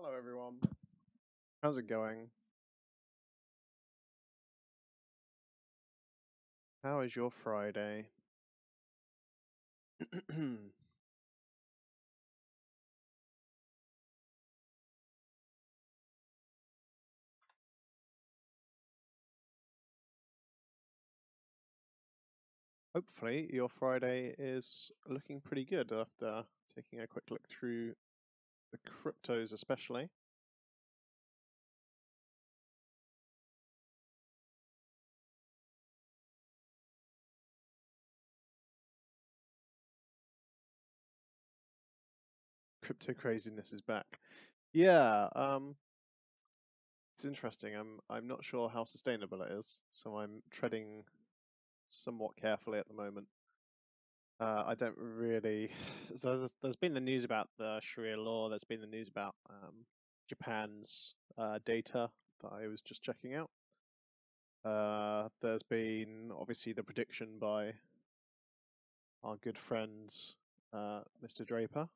Hello everyone. How's it going? How is your Friday? Hopefully your Friday is looking pretty good after taking a quick look through the cryptos especially. Crypto craziness is back. Yeah, it's interesting. I'm not sure how sustainable it is, so I'm treading somewhat carefully at the moment. I don't really. There's been the news about the Sharia law. There's been the news about Japan's data that I was just checking out. There's been obviously the prediction by our good friend Mr. Draper.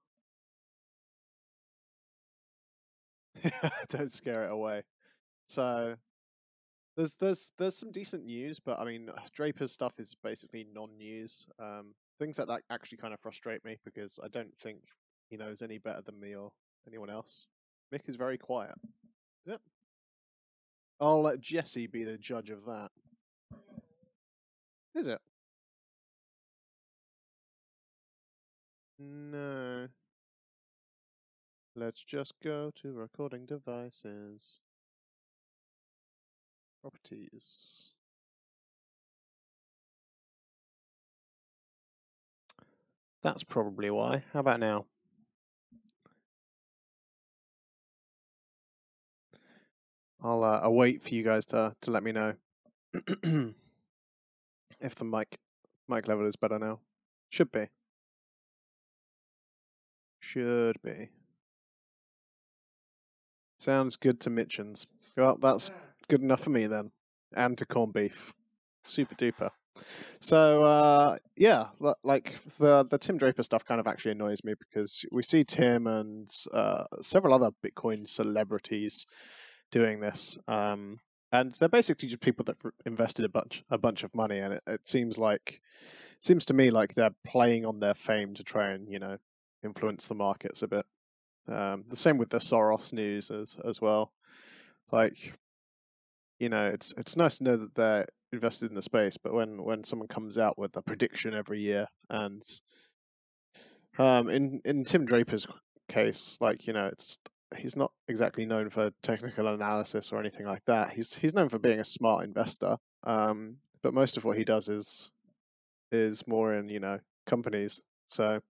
Don't scare it away. So there's some decent news, but I mean Draper's stuff is basically non-news. Things like that actually kind of frustrate me because I don't think he knows any better than me or anyone else. Mick is very quiet. Yep. I'll let Jesse be the judge of that. Is it? No. Let's just go to recording devices. Properties. That's probably why. How about now? I'll wait for you guys to let me know if the mic level is better now. Should be. Should be. Sounds good to Mitchens. Well, that's good enough for me then. And to corned beef. Super duper. So yeah, like the Tim Draper stuff kind of actually annoys me because we see Tim and several other Bitcoin celebrities doing this, and they're basically just people that invested a bunch of money, and it seems to me like they're playing on their fame to try and influence the markets a bit. The same with the Soros news as well. Like, it's nice to know that they're invested in the space, but when someone comes out with a prediction every year, and in Tim Draper's case, like he's not exactly known for technical analysis or anything like that. He's known for being a smart investor, but most of what he does is more in companies. So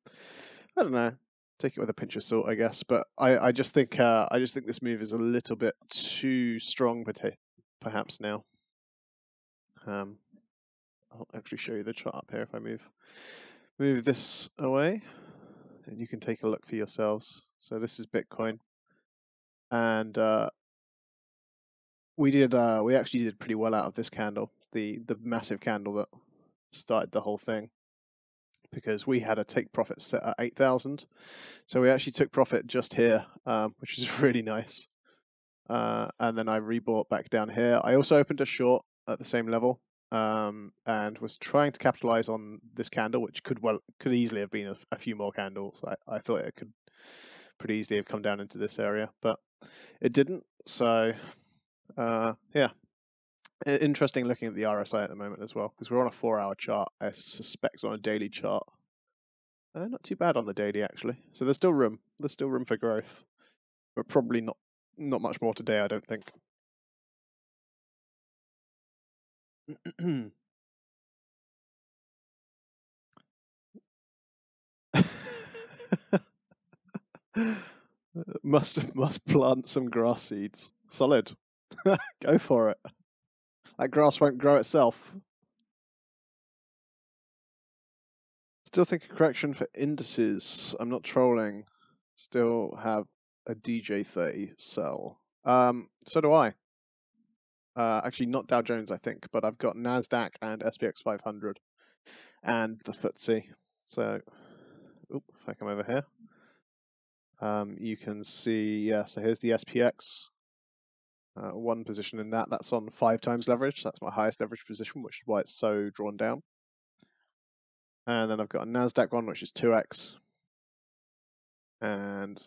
I don't know. Take it with a pinch of salt, I guess. But I just think this move is a little bit too strong, perhaps now. I'll actually show you the chart up here if I move this away, and you can take a look for yourselves. So this is Bitcoin, and we actually did pretty well out of this candle, the massive candle that started the whole thing, because we had a take profit set at 8,000. So we actually took profit just here, which is really nice. And then I rebought back down here. I also opened a short at the same level, and was trying to capitalize on this candle, which could easily have been a few more candles. I thought it could pretty easily have come down into this area, but it didn't. So yeah, interesting looking at the RSI at the moment as well, because we're on a 4-hour chart. I suspect on a daily chart, not too bad on the daily actually. So there's still room. There's still room for growth, but probably not much more today, I don't think. must plant some grass seeds. Solid. Go for it. That grass won't grow itself. Still think a correction for indices. I'm not trolling. Still have a DJ30 sell. So do I. Actually, not Dow Jones, I think, but I've got Nasdaq and SPX 500 and the FTSE. So, if I come over here, You can see, yeah, so here's the SPX. One position in that. That's on 5 times leverage. That's my highest leverage position, which is why it's so drawn down. And then I've got a NASDAQ one, which is 2x. And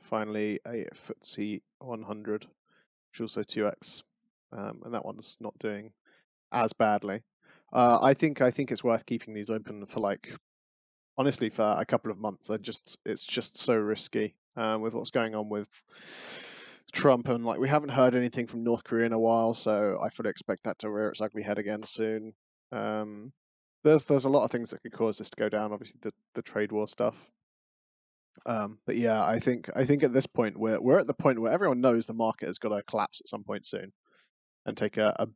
finally, a FTSE 100, which is also 2x. And that one's not doing as badly. I think it's worth keeping these open for, like, honestly, for a couple of months. It's just so risky with what's going on with Trump, and like we haven't heard anything from North Korea in a while, so I fully expect that to rear its ugly head again soon. There's a lot of things that could cause this to go down. Obviously, the trade war stuff. But yeah, I think at this point we're at the point where everyone knows the market has got to collapse at some point soon and take a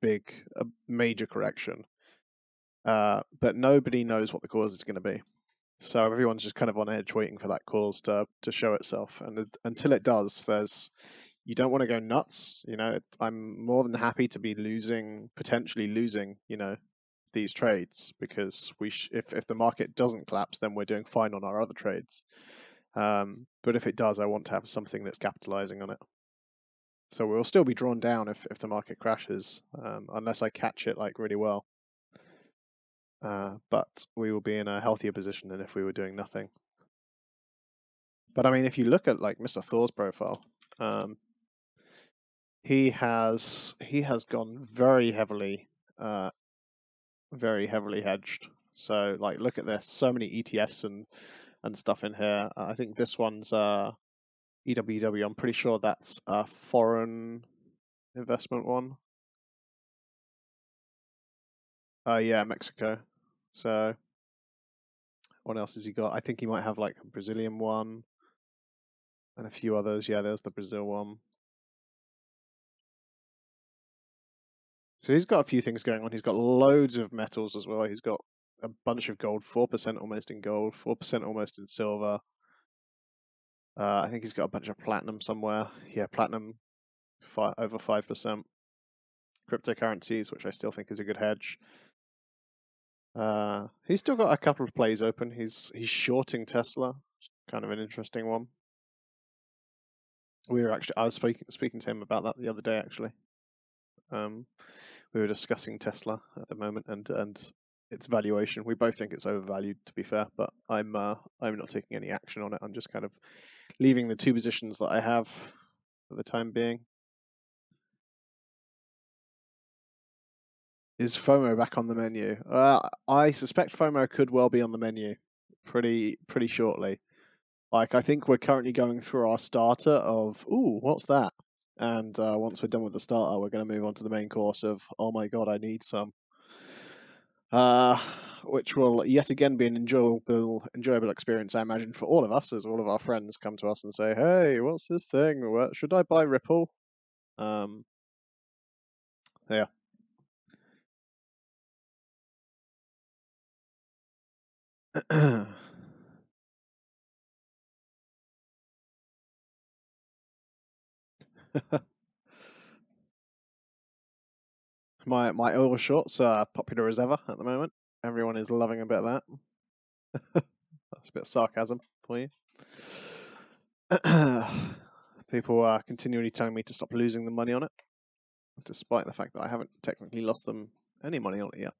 major correction. But nobody knows what the cause is going to be. So everyone's just kind of on edge waiting for that cause to show itself. And until it does, you don't want to go nuts. You know, I'm more than happy to be potentially losing, you know, these trades, because if the market doesn't collapse, then we're doing fine on our other trades. But if it does, I want to have something that's capitalizing on it. So we'll still be drawn down if the market crashes, unless I catch it like really well. But we will be in a healthier position than if we were doing nothing. But I mean, if you look at like Mr. Thor's profile, he has gone very heavily hedged. So like, look at this, so many ETFs and stuff in here. I think this one's EWW. I'm pretty sure that's a foreign investment one. Yeah, Mexico. So what else has he got? I think he might have like a Brazilian one and a few others. Yeah, there's the Brazil one. So he's got a few things going on. He's got loads of metals as well. He's got a bunch of gold, 4% almost in gold, 4% almost in silver. I think he's got a bunch of platinum somewhere. Yeah, platinum over 5%. Cryptocurrencies, which I still think is a good hedge. He's still got a couple of plays open. He's shorting Tesla, kind of an interesting one. I was speaking to him about that the other day, actually. We were discussing Tesla at the moment and its valuation. We both think it's overvalued, to be fair, but I'm not taking any action on it. I'm just kind of leaving the 2 positions that I have for the time being. Is FOMO back on the menu? I suspect FOMO could well be on the menu pretty shortly. Like, I think we're currently going through our starter of, ooh, what's that? And once we're done with the starter, we're going to move on to the main course of, oh my god, I need some. Which will yet again be an enjoyable experience, I imagine, for all of us, as all of our friends come to us and say, hey, what's this thing? Should I buy Ripple? Yeah. My oil shorts are popular as ever at the moment. Everyone is loving a bit of that. That's a bit of sarcasm for you. People are continually telling me to stop losing the money on it, despite the fact that I haven't technically lost them any money on it yet.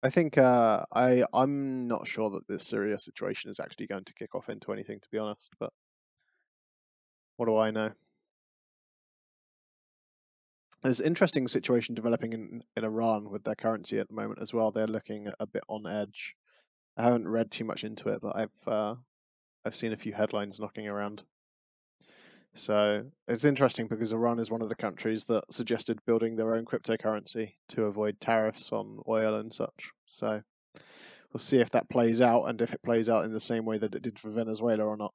I think I'm not sure that this Syria situation is actually going to kick off into anything, to be honest, but what do I know? There's an interesting situation developing in Iran with their currency at the moment as well. They're looking a bit on edge. I haven't read too much into it, but I've seen a few headlines knocking around. So it's interesting because Iran is one of the countries that suggested building their own cryptocurrency to avoid tariffs on oil and such. So we'll see if that plays out, and if it plays out in the same way that it did for Venezuela or not.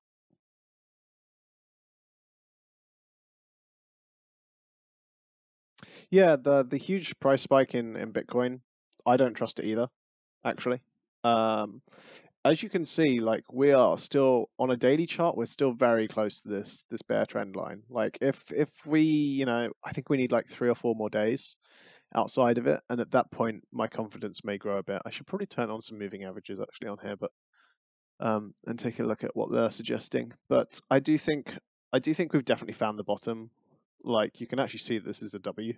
Yeah, the huge price spike in Bitcoin, I don't trust it either, actually. As you can see, like, we are still on a daily chart, we're still very close to this bear trend line. Like, if we, you know, I think we need like 3 or 4 more days outside of it, and at that point my confidence may grow a bit. I should probably turn on some moving averages actually on here, but and take a look at what they're suggesting. But I do think we've definitely found the bottom. Like, you can actually see this is a W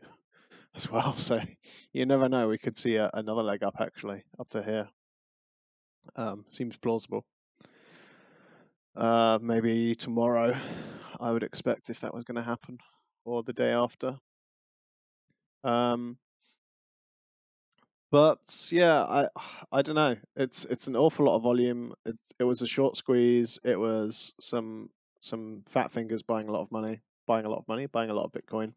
as well. So you never know. We could see another leg up, actually, up to here. Seems plausible. Maybe tomorrow, I would expect, if that was going to happen, or the day after. But yeah, I don't know. It's an awful lot of volume. It was a short squeeze. It was some fat fingers buying a lot of money, buying a lot of Bitcoin.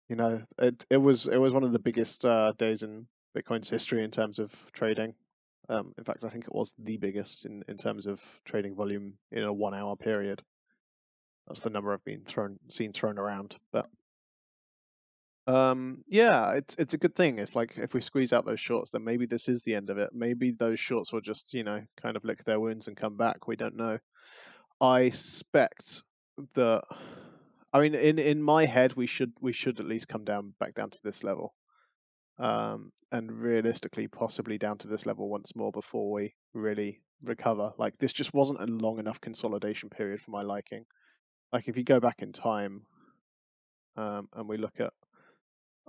You know, it was one of the biggest days in Bitcoin's history in terms of trading. In fact, I think it was the biggest in terms of trading volume in a 1 hour period. That's the number I've seen thrown around. But yeah, it's a good thing if we squeeze out those shorts, then maybe this is the end of it. Maybe those shorts will just, kind of lick their wounds and come back. We don't know. I suspect that, I mean, in my head, we should at least come back down to this level. And realistically, possibly down to this level once more before we really recover. Like, this just wasn't a long enough consolidation period for my liking. Like, if you go back in time, and we look at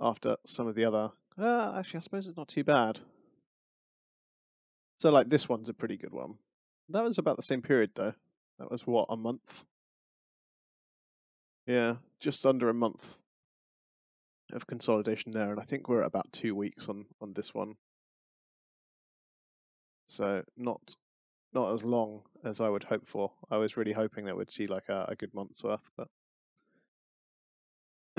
after some of the other, actually, I suppose it's not too bad. So, like, this one's a pretty good one. That was about the same period, though. That was what, a month? Yeah, just under a month of consolidation there, and I think we're at about 2 weeks on this one. So not as long as I would hope for. I was really hoping that we'd see like a good month's worth, but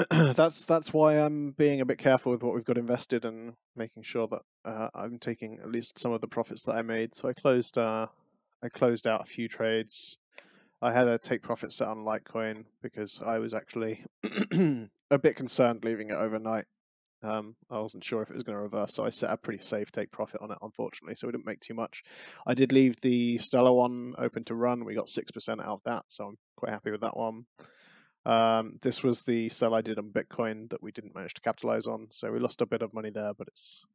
that's why I'm being a bit careful with what we've got invested and making sure that I'm taking at least some of the profits that I made. So I closed out a few trades. I had a take profit set on Litecoin because I was actually a bit concerned leaving it overnight. I wasn't sure if it was going to reverse, so I set a pretty safe take profit on it, unfortunately, so we didn't make too much. I did leave the Stellar one open to run. We got 6% out of that, so I'm quite happy with that one. This was the sell I did on Bitcoin that we didn't manage to capitalize on, so we lost a bit of money there, but it's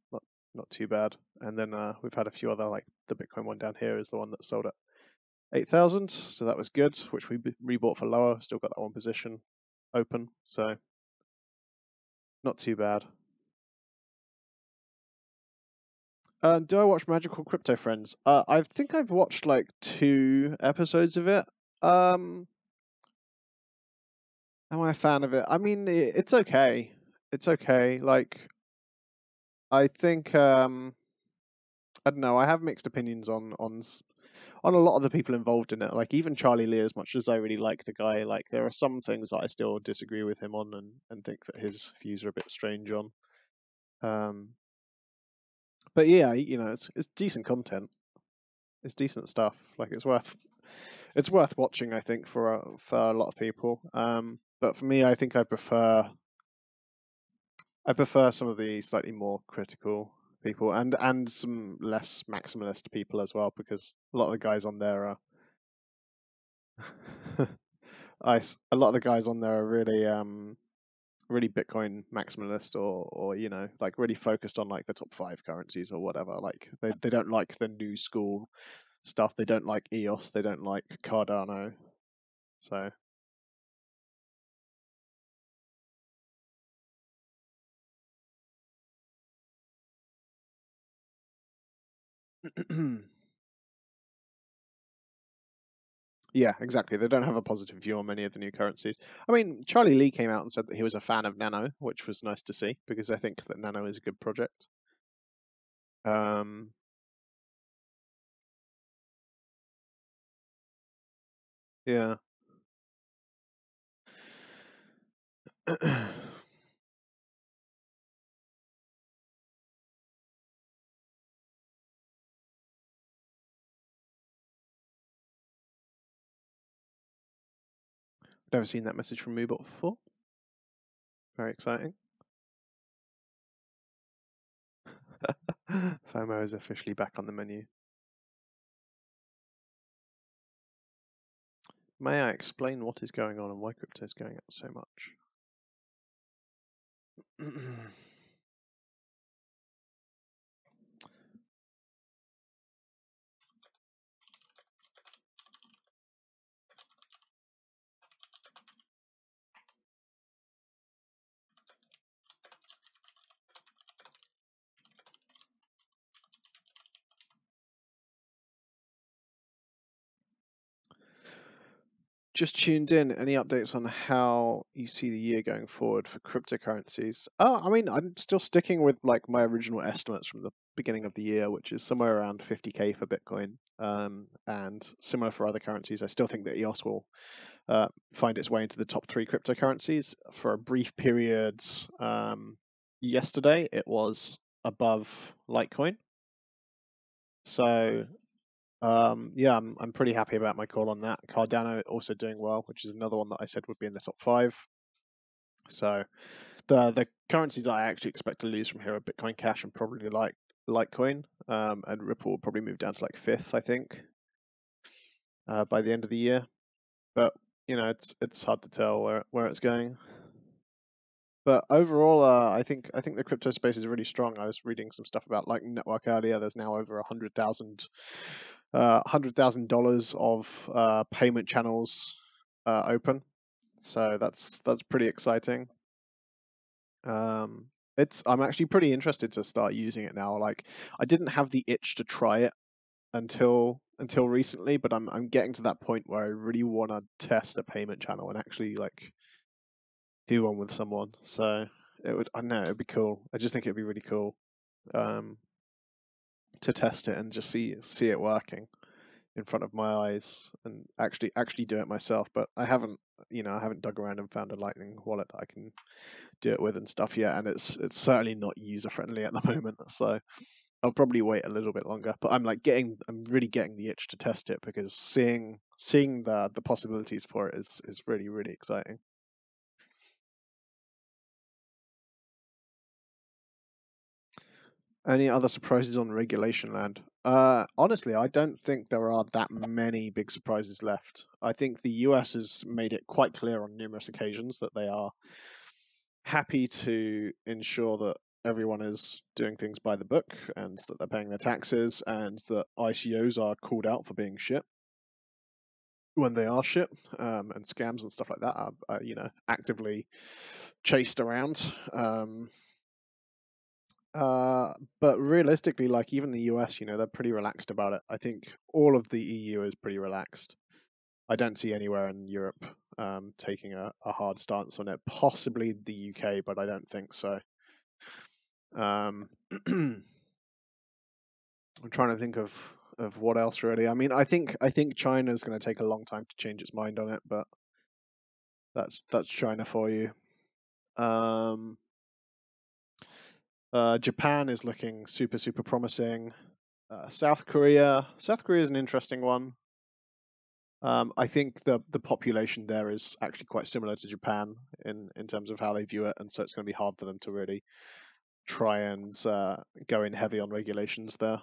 not too bad. And then we've had a few other, like the Bitcoin one down here is the one that sold at 8,000, so that was good, which we rebought for lower. Still got that one position open, so not too bad. Do I watch Magical Crypto Friends? I think I've watched like 2 episodes of it. Am I a fan of it? I mean, it's okay. It's okay. Like, I think I don't know. I have mixed opinions on a lot of the people involved in it. Like, even Charlie Lee, as much as I really like the guy, like there are some things that I still disagree with him on, and think that his views are a bit strange on. But yeah, it's decent content. It's decent stuff. Like, it's worth watching, I think, for a lot of people. But for me, I think I prefer some of the slightly more critical people and some less maximalist people as well, because a lot of the guys on there are a lot of the guys on there are really Bitcoin maximalist, or like really focused on like the top 5 currencies or whatever. Like, they don't like the new school stuff. They don't like EOS. They don't like Cardano. So yeah, exactly. They don't have a positive view on many of the new currencies. I mean, Charlie Lee came out and said that he was a fan of Nano, which was nice to see, because I think that Nano is a good project. Yeah. Never seen that message from Moobot before. Very exciting. FOMO is officially back on the menu. May I explain what is going on and why crypto is going up so much? just tuned in, any updates on how you see the year going forward for cryptocurrencies? I mean, I'm still sticking with like my original estimates from the beginning of the year, which is somewhere around 50K for Bitcoin, and similar for other currencies. I still think that EOS will find its way into the top 3 cryptocurrencies. For a brief period, yesterday it was above Litecoin. So yeah, I'm pretty happy about my call on that. Cardano also doing well, which is another one that I said would be in the top 5. So the currencies that I actually expect to lose from here are Bitcoin Cash and probably like Litecoin, and Ripple will probably move down to like 5th, I think, by the end of the year. But you know, it's hard to tell where it's going. But overall, I think the crypto space is really strong. I was reading some stuff about Lightning Network earlier. There's now over $100,000 of payment channels open, so that's pretty exciting. I'm actually pretty interested to start using it now. Like, I didn't have the itch to try it until recently, but I'm getting to that point where I really want to test a payment channel and actually like do one with someone. So I don't know, it'd be cool. I just think it'd be really cool to test it and just see it working in front of my eyes and actually do it myself. But I haven't dug around and found a Lightning wallet that I can do it with and stuff yet, and it's certainly not user friendly at the moment. So I'll probably wait a little bit longer. But I'm really getting the itch to test it, because seeing the possibilities for it is really, really exciting. Any other surprises on regulation land? Honestly, I don't think there are that many big surprises left. I think the US has made it quite clear on numerous occasions that they are happy to ensure that everyone is doing things by the book and that they're paying their taxes, and that ICOs are called out for being shit when they are shit, and scams and stuff like that are actively chased around. But realistically, like, even the US, they're pretty relaxed about it. I think all of the EU is pretty relaxed. I don't see anywhere in Europe taking a hard stance on it. Possibly the UK, but I don't think so. I'm trying to think of what else really. I mean, I think China is going to take a long time to change its mind on it, but that's China for you. Japan is looking super, super promising. South Korea is an interesting one. I think the population there is actually quite similar to Japan in terms of how they view it, and so it's going to be hard for them to really try and go in heavy on regulations there.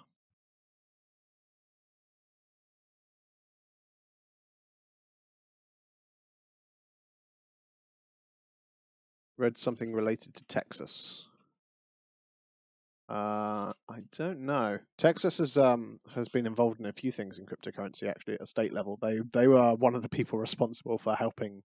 Read something related to Texas. I don't know. Texas has been involved in a few things in cryptocurrency, actually, at a state level. They were one of the people responsible for helping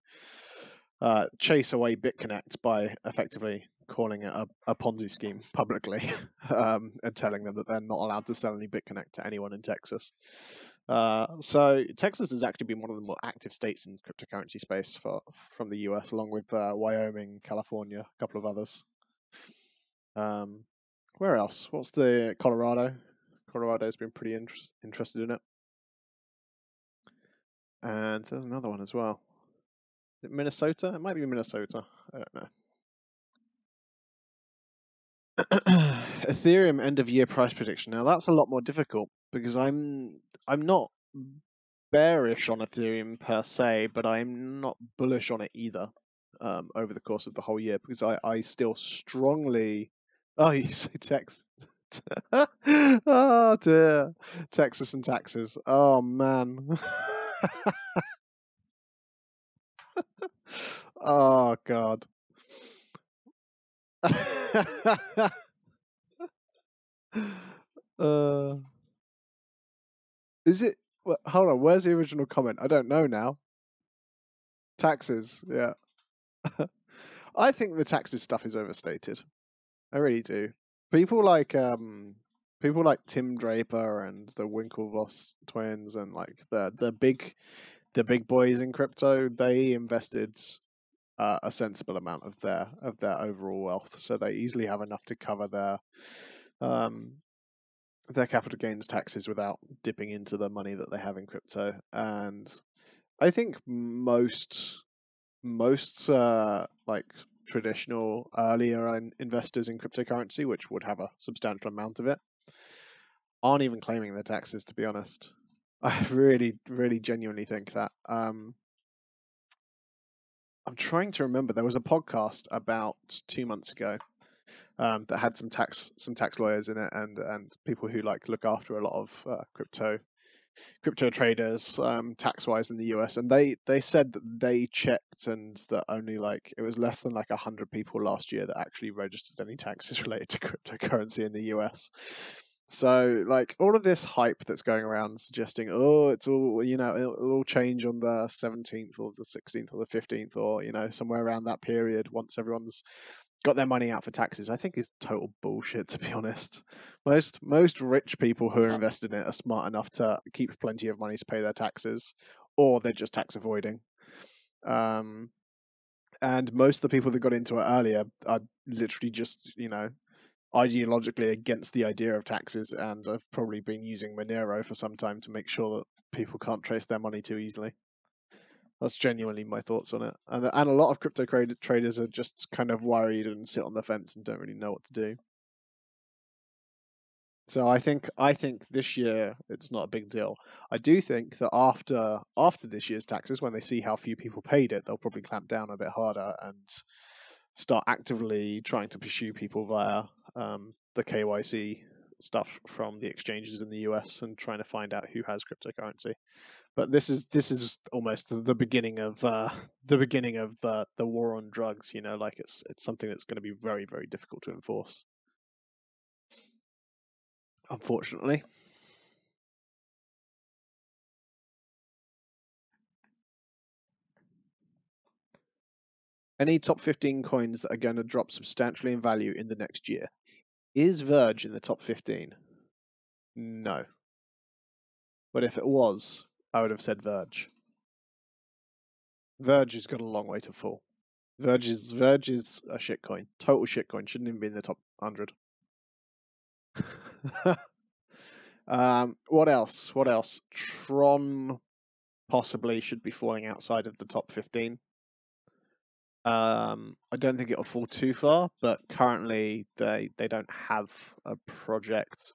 chase away BitConnect by effectively calling it a Ponzi scheme publicly, and telling them that they're not allowed to sell any BitConnect to anyone in Texas. So Texas has actually been one of the more active states in cryptocurrency space from the US, along with Wyoming, California, a couple of others. Where else? What's the Colorado? Colorado's been pretty interested in it. And there's another one as well. Is it Minnesota? It might be Minnesota. I don't know. Ethereum end of year price prediction. Now that's a lot more difficult, because I'm not bearish on Ethereum per se, but I'm not bullish on it either over the course of the whole year, because I still strongly... Oh, you say Texas. Oh dear. Texas and taxes. Oh man. Oh god. Is it... hold on, where's the original comment? I don't know now. Taxes, yeah. I think the taxes stuff is overstated. I really do. People like Tim Draper and the Winklevoss twins, and like the big the big boys in crypto, they invested a sensible amount of their overall wealth, so they easily have enough to cover their capital gains taxes without dipping into the money that they have in crypto. And I think most like traditional earlier investors in cryptocurrency, which would have a substantial amount of it, aren't even claiming their taxes, to be honest. I really, really genuinely think that. I'm trying to remember. There was a podcast about 2 months ago that had some tax lawyers in it, and people who like look after a lot of crypto traders tax wise in the US, and they said that they checked and that only like it was less than like 100 people last year that actually registered any taxes related to cryptocurrency in the US. So like all of this hype that's going around suggesting, oh, it's all, it'll all change on the 17th or the 16th or the 15th, or somewhere around that period once everyone's got their money out for taxes, I think is total bullshit, to be honest. Most rich people who are invested in it are smart enough to keep plenty of money to pay their taxes, or they're just tax avoiding. And most of the people that got into it earlier are literally just, ideologically against the idea of taxes, and have probably been using Monero for some time to make sure that people can't trace their money too easily. That's genuinely my thoughts on it. And a lot of crypto traders are just kind of worried and sit on the fence and don't really know what to do. So I think this year it's not a big deal. I do think that after this year's taxes, when they see how few people paid it, they'll probably clamp down a bit harder and start actively trying to pursue people via the KYC stuff from the exchanges in the US and trying to find out who has cryptocurrency. But this is almost the beginning of the war on drugs. Like it's something that's going to be very, very difficult to enforce, unfortunately. Any top 15 coins that are going to drop substantially in value in the next year? Is Verge in the top 15? No. But if it was, I would have said Verge. Verge has got a long way to fall. Verge is a shitcoin. Total shitcoin. Shouldn't even be in the top 100. What else? Tron possibly should be falling outside of the top 15. I don't think it'll fall too far, but currently they don't have a project.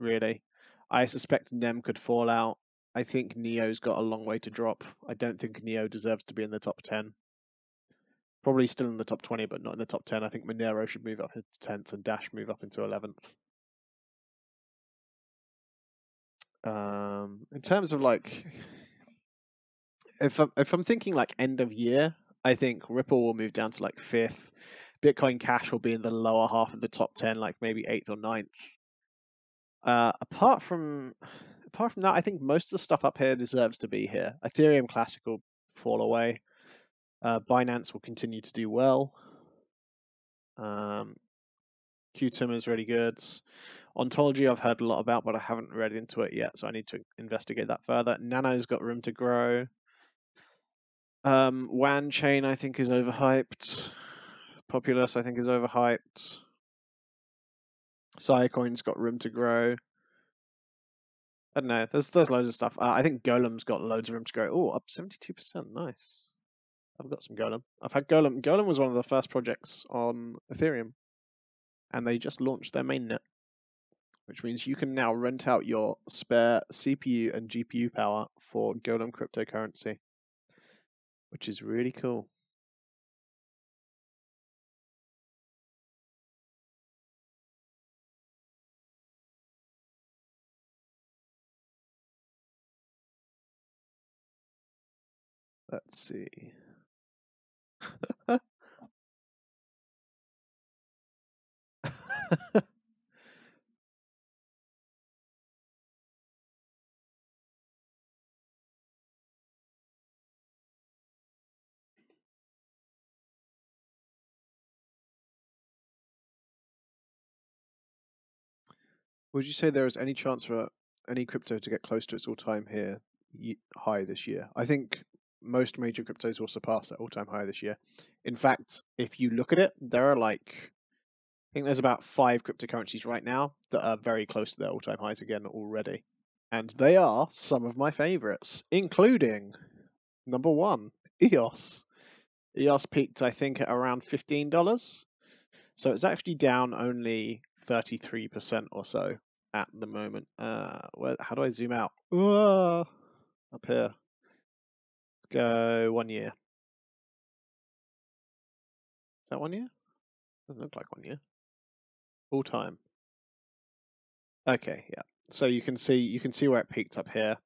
Really. I suspect Nem could fall out. I think Neo's got a long way to drop. I don't think Neo deserves to be in the top 10. Probably still in the top 20, but not in the top 10. I think Monero should move up into 10th and Dash move up into 11th. In terms of like, if I'm thinking like end of year, I think Ripple will move down to like 5th. Bitcoin Cash will be in the lower half of the top 10, like maybe 8th or 9th. Apart from that, I think most of the stuff up here deserves to be here. Ethereum Classic will fall away. Binance will continue to do well. Qtum is really good. Ontology I've heard a lot about, but I haven't read into it yet, so I need to investigate that further. Nano's got room to grow. WAN chain I think is overhyped. Populous I think is overhyped. Siacoin's got room to grow. I don't know. There's loads of stuff. I think Golem's got loads of room to grow. Oh, up 72%. Nice. I've got some Golem. I've had Golem. Golem was one of the first projects on Ethereum, and they just launched their mainnet, which means you can now rent out your spare CPU and GPU power for Golem cryptocurrency, which is really cool. Let's see. Would you say there is any chance for any crypto to get close to its all-time high this year. I think most major cryptos will surpass that all-time high this year. In fact, if you look at it, there are I think there's about 5 cryptocurrencies right now that are very close to their all-time highs again already. And they are some of my favorites, including number 1, EOS. EOS peaked, I think, at around $15. So it's actually down only 33% or so at the moment. How do I zoom out? Up here. Let's go 1 year. Is that 1 year? Doesn't look like 1 year. All time. Okay, yeah. So you can see where it peaked up here.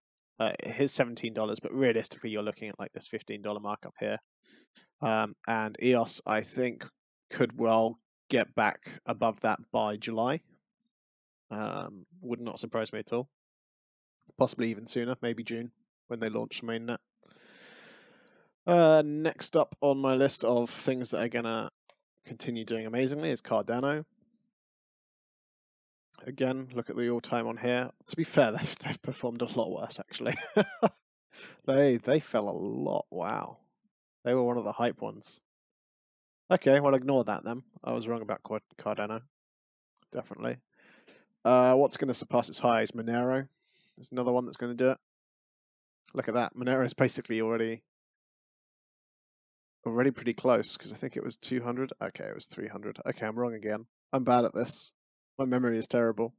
Here's $17, but realistically, you're looking at like this $15 mark up here. And EOS, I think, could well get back above that by July. Would not surprise me at all. Possibly even sooner, maybe June, when they launch mainnet. Next up on my list of things that are gonna continue doing amazingly is Cardano. Again, look at the all-time on here. To be fair, they've performed a lot worse actually. They fell a lot. Wow, they were one of the hype ones. Okay, well ignore that then. I was wrong about Cardano. Definitely. What's going to surpass its high is Monero. There's another one that's going to do it. Look at that. Monero is basically already pretty close because I think it was 200. Okay, it was 300. Okay, I'm wrong again. I'm bad at this. My memory is terrible.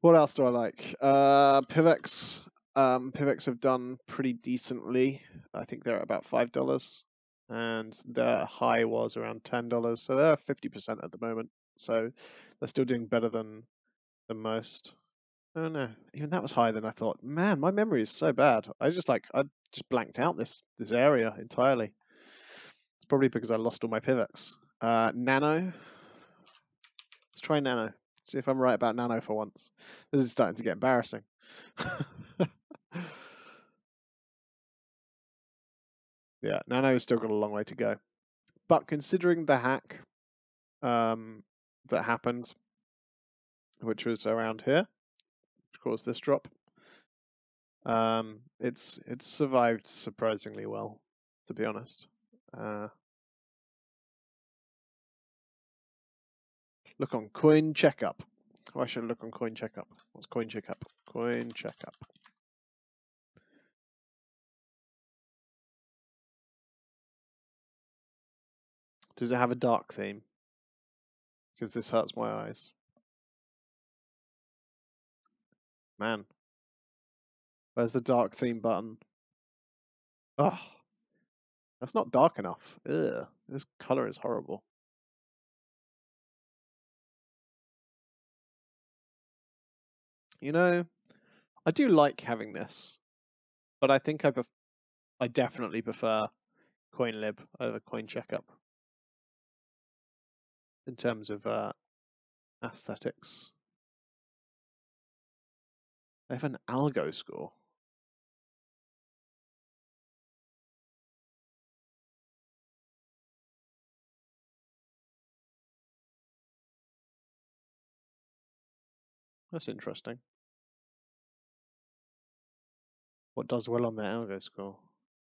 What else do I like? Pivex. Pivex have done pretty decently. I think they're at about $5, and their high was around $10. So they're 50% at the moment. So they're still doing better than most. Oh no, even that was higher than I thought. Man, my memory is so bad. I just blanked out this area entirely. It's probably because I lost all my Pivex. Nano. Let's try Nano. See if I'm right about Nano for once. This is starting to get embarrassing. Yeah, Nano's still got a long way to go. But considering the hack that happened, which was around here, which caused this drop, it's survived surprisingly well, to be honest. Look on Coin Checkup. Why should I look on Coin Checkup? What's Coin Checkup? Coin Checkup. Does it have a dark theme? Because this hurts my eyes. Man. Where's the dark theme button? Oh, that's not dark enough. Ugh, this color is horrible. You know, I do like having this, but I think I definitely prefer CoinLib over Coin Checkup in terms of aesthetics. They have an algo score. That's interesting. What does well on their algo score?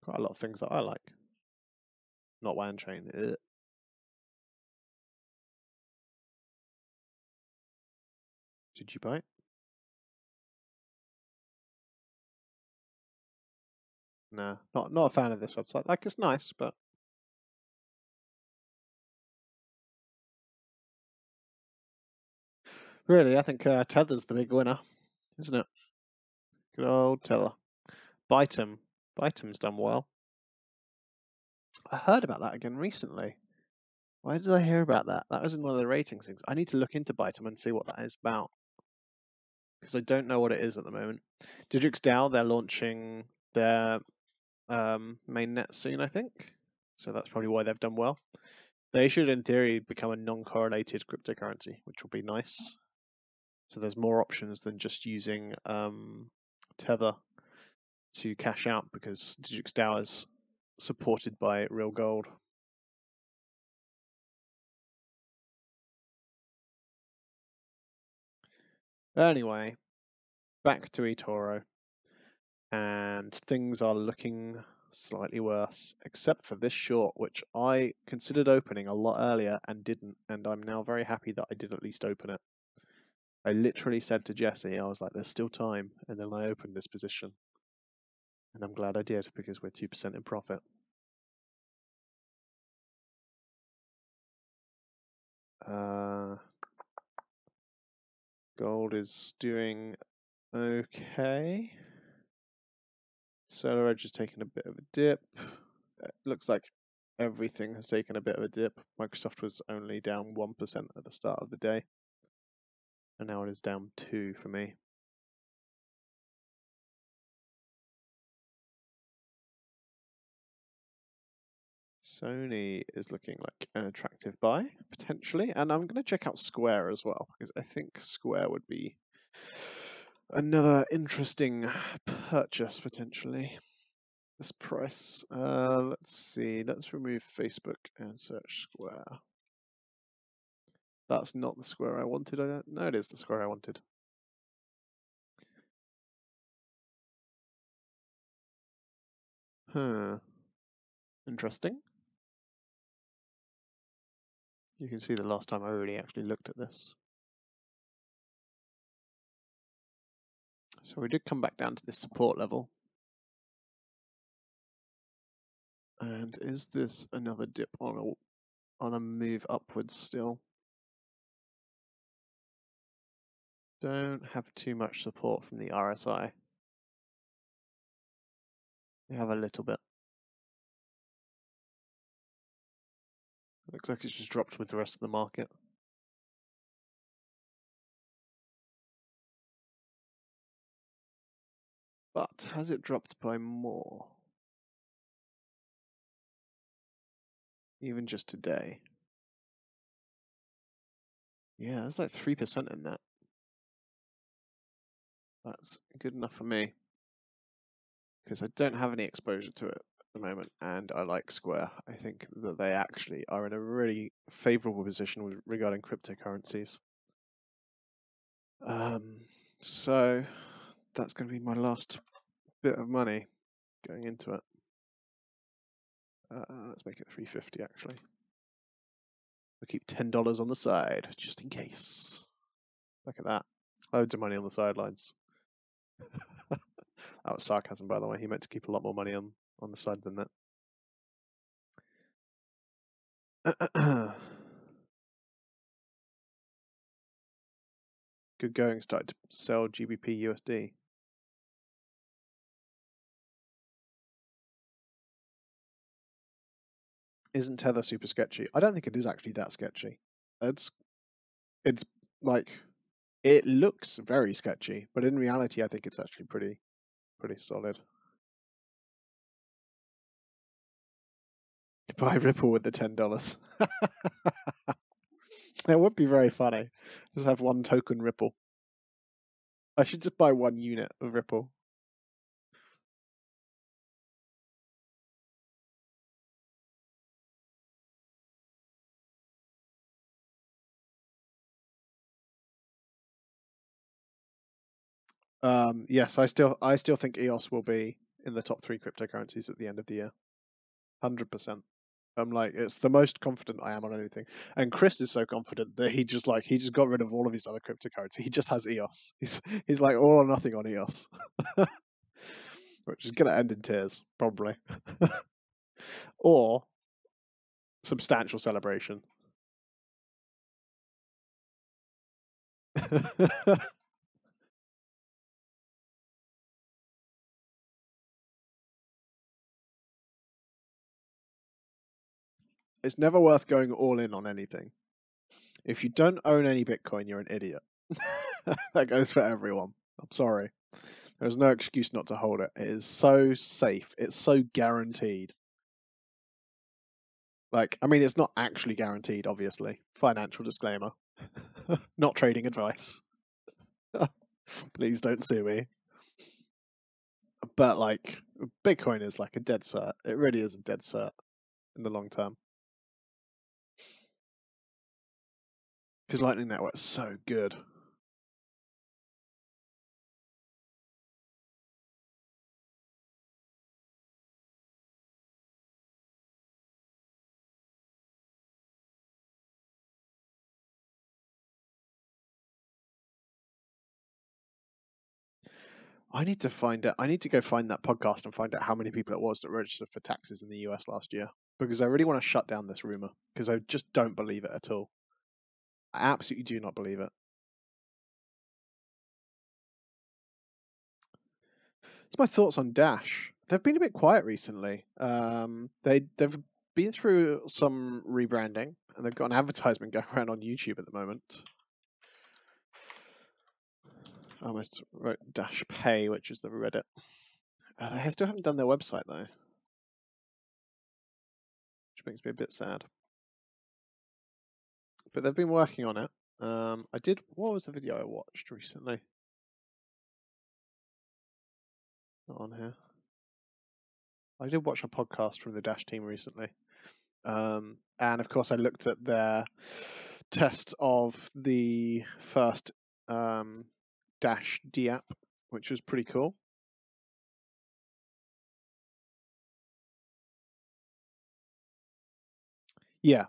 Quite a lot of things that I like. Not WAN chain. Ugh. Did you buy it? No, not a fan of this website. Like, it's nice, but really, I think Tether's the big winner, isn't it? Good old Tether. Bytem's done well. I heard about that again recently. Why did I hear about that? That was in one of the ratings things. I need to look into Bytem and see what that is about, because I don't know what it is at the moment. DigixDAO, they're launching their mainnet soon, I think. So that's probably why they've done well. They should, in theory, become a non-correlated cryptocurrency, which will be nice. So there's more options than just using Tether to cash out, because DigixDAO is supported by real gold. Anyway, back to eToro, and things are looking slightly worse, except for this short, which I considered opening a lot earlier and didn't, and I'm now very happy that I did at least open it. I literally said to Jesse, I was like, there's still time, and then I opened this position. And I'm glad I did, because we're 2% in profit. Gold is doing okay. Solar Edge has taken a bit of a dip. It looks like everything has taken a bit of a dip. Microsoft was only down 1% at the start of the day, and now it is down 2 for me. Sony is looking like an attractive buy, potentially. And I'm going to check out Square as well, because I think Square would be another interesting purchase, potentially. This price. Let's see. Let's remove Facebook and search Square. That's not the Square I wanted. I don't know. It is the Square I wanted. Interesting. You can see the last time I really actually looked at this. So we did come back down to this support level. And is this another dip on a move upwards still? Don't have too much support from the RSI. We have a little bit. Looks like it's just dropped with the rest of the market. But has it dropped by more? Even just today? Yeah, there's like 3% in that. That's good enough for me, because I don't have any exposure to it at the moment, and I like Square. I think that they actually are in a really favorable position regarding cryptocurrencies. So that's going to be my last bit of money going into it. Let's make it 350 actually. We'll keep $10 on the side just in case. Look at that. Loads of money on the sidelines. That was sarcasm, by the way. He meant to keep a lot more money on the side than that. Good going. Started to sell GBP USD. Isn't Tether super sketchy? I don't think it is actually that sketchy. It's like, it looks very sketchy, but in reality, I think it's actually pretty solid. Buy Ripple with the $10. That would be very funny. Just have one token Ripple. I should just buy 1 unit of Ripple. Yes, I still think EOS will be in the top 3 cryptocurrencies at the end of the year. 100%. I'm like, it's the most confident I am on anything. And Chris is so confident that he just got rid of all of his other cryptocurrency. He just has EOS. He's like all or nothing on EOS. Which is gonna end in tears, probably. Or substantial celebration. It's never worth going all in on anything. If you don't own any Bitcoin, you're an idiot. That goes for everyone. I'm sorry. There's no excuse not to hold it. It is so safe. It's so guaranteed. Like, I mean, it's not actually guaranteed, obviously. Financial disclaimer. Not trading advice. Please don't sue me. But, like, Bitcoin is like a dead cert. It really is a dead cert in the long term. Because Lightning Network's so good. I need to find it. I need to go find that podcast and find out how many people it was that registered for taxes in the US last year, because I really want to shut down this rumor, because I just don't believe it at all. I absolutely do not believe it. It's my thoughts on Dash. They've been a bit quiet recently. They've been through some rebranding, and they've got an advertisement going around on YouTube at the moment. I almost wrote Dash Pay, which is the Reddit. They still haven't done their website though, which makes me a bit sad. But they've been working on it. What was the video I watched recently? Not on here. I did watch a podcast from the Dash team recently. And of course I looked at their test of the first Dash D app, which was pretty cool. Yeah.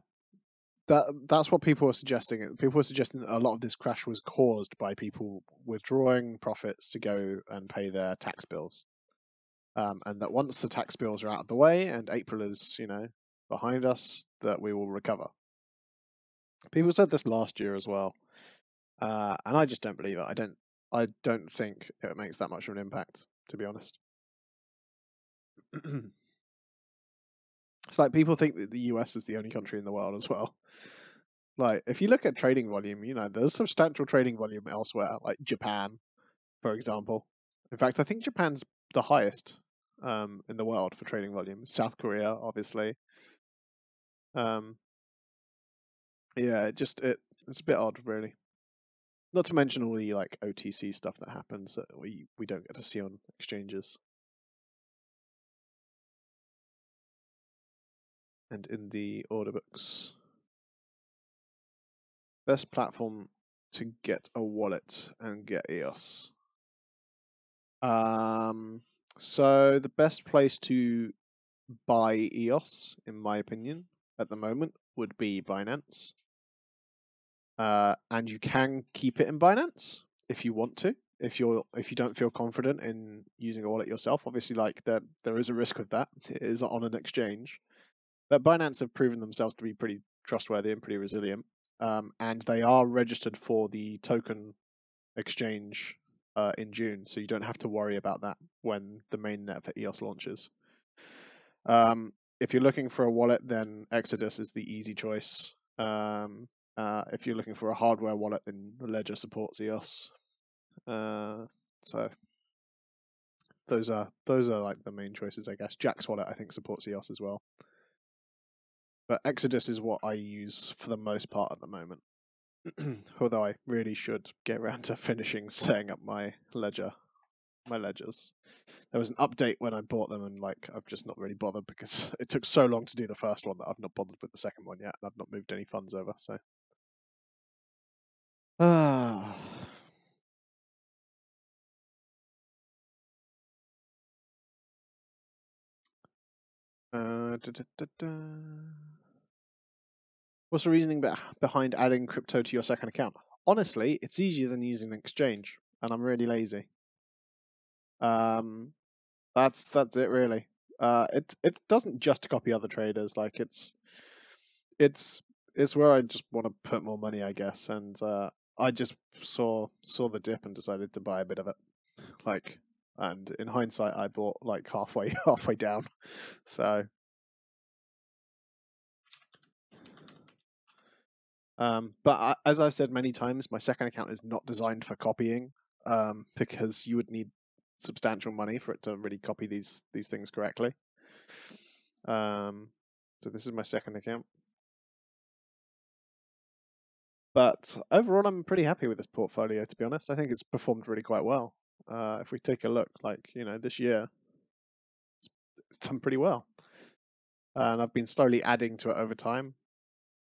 That's what people were suggesting. People were suggesting that a lot of this crash was caused by people withdrawing profits to go and pay their tax bills. And that once the tax bills are out of the way and April is, behind us, that we will recover. People said this last year as well, and I just don't believe it. I don't think it makes that much of an impact, to be honest. It's like people think that the US is the only country in the world as well. Like, if you look at trading volume, there's substantial trading volume elsewhere, like Japan, for example. In fact, I think Japan's the highest in the world for trading volume. South Korea, obviously. Yeah, it's a bit odd, really. Not to mention all the like OTC stuff that happens that we don't get to see on exchanges. And in the order books. Best platform to get a wallet and get EOS. So the best place to buy EOS, in my opinion, at the moment, would be Binance. And you can keep it in Binance if you want to. If you don't feel confident in using a wallet yourself, obviously, like there is a risk with that. It is on an exchange. But Binance have proven themselves to be pretty trustworthy and pretty resilient. And they are registered for the token exchange in June, so you don't have to worry about that when the mainnet for EOS launches. If you're looking for a wallet, then Exodus is the easy choice. If you're looking for a hardware wallet, then Ledger supports EOS. So those are like the main choices, I guess. Jack's wallet, I think, supports EOS as well. But Exodus is what I use for the most part at the moment. Although I really should get around to finishing setting up my ledgers. There was an update when I bought them, and I've just not really bothered because it took so long to do the first one that I've not bothered with the second one yet, and I've not moved any funds over. So, What's the reasoning behind adding crypto to your second account? Honestly, it's easier than using an exchange, and I'm really lazy. That's it really. It doesn't just copy other traders. Like it's where I just want to put more money, I guess. And I just saw the dip and decided to buy a bit of it. And in hindsight, I bought halfway down. So, but as I've said many times, my second account is not designed for copying, because you would need substantial money for it to really copy these things correctly. So this is my second account. But overall, I'm pretty happy with this portfolio, to be honest. I think it's performed really quite well. If we take a look, this year, it's done pretty well. And I've been slowly adding to it over time.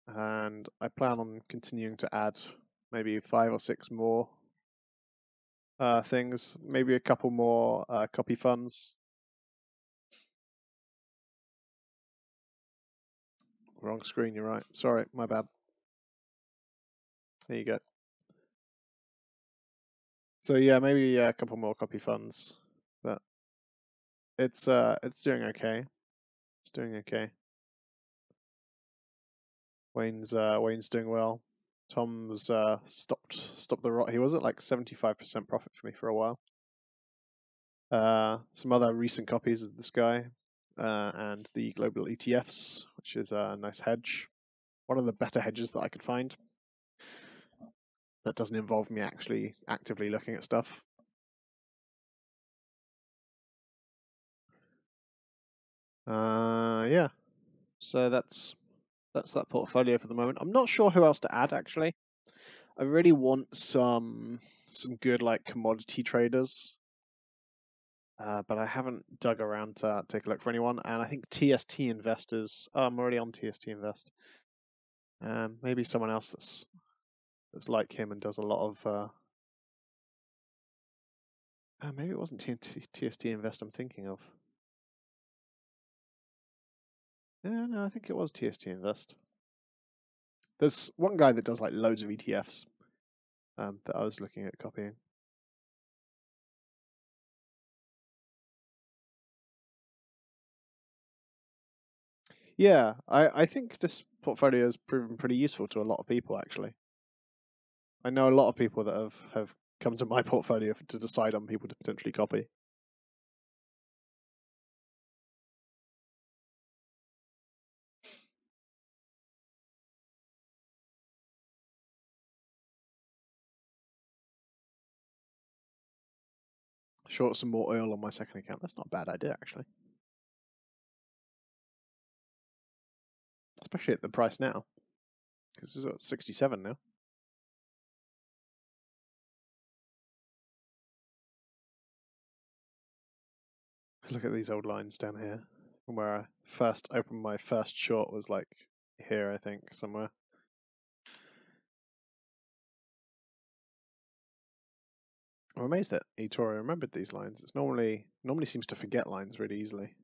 And I plan on continuing to add maybe 5 or 6 more things, maybe a couple more copy funds. Wrong screen, you're right. Sorry, my bad. There you go. So yeah, maybe a couple more copy funds, but it's doing okay. It's doing okay. Wayne's doing well. Tom's stopped the rot. He was at like 75% profit for me for a while. Some other recent copies of this guy, and the global ETFs, which is a nice hedge. One of the better hedges that I could find. That doesn't involve me actually actively looking at stuff. Yeah. So that's that portfolio for the moment. I'm not sure who else to add actually. I really want some good like commodity traders, but I haven't dug around to take a look for anyone. And I think TST investors. Oh, I'm already on TST Invest. Maybe someone else that's like him and does a lot of. Maybe it wasn't TST Invest I'm thinking of. Yeah, no, I think it was TST Invest. There's one guy that does like loads of ETFs that I was looking at copying. Yeah, I think this portfolio has proven pretty useful to a lot of people actually. I know a lot of people that have come to my portfolio to decide on people to potentially copy. Short some more oil on my second account. That's not a bad idea actually. Especially at the price now. Because it's at 67 now. Look at these old lines down here. From where I first opened my first short was like here, I think, somewhere. I'm amazed that eToro remembered these lines. It's normally seems to forget lines really easily.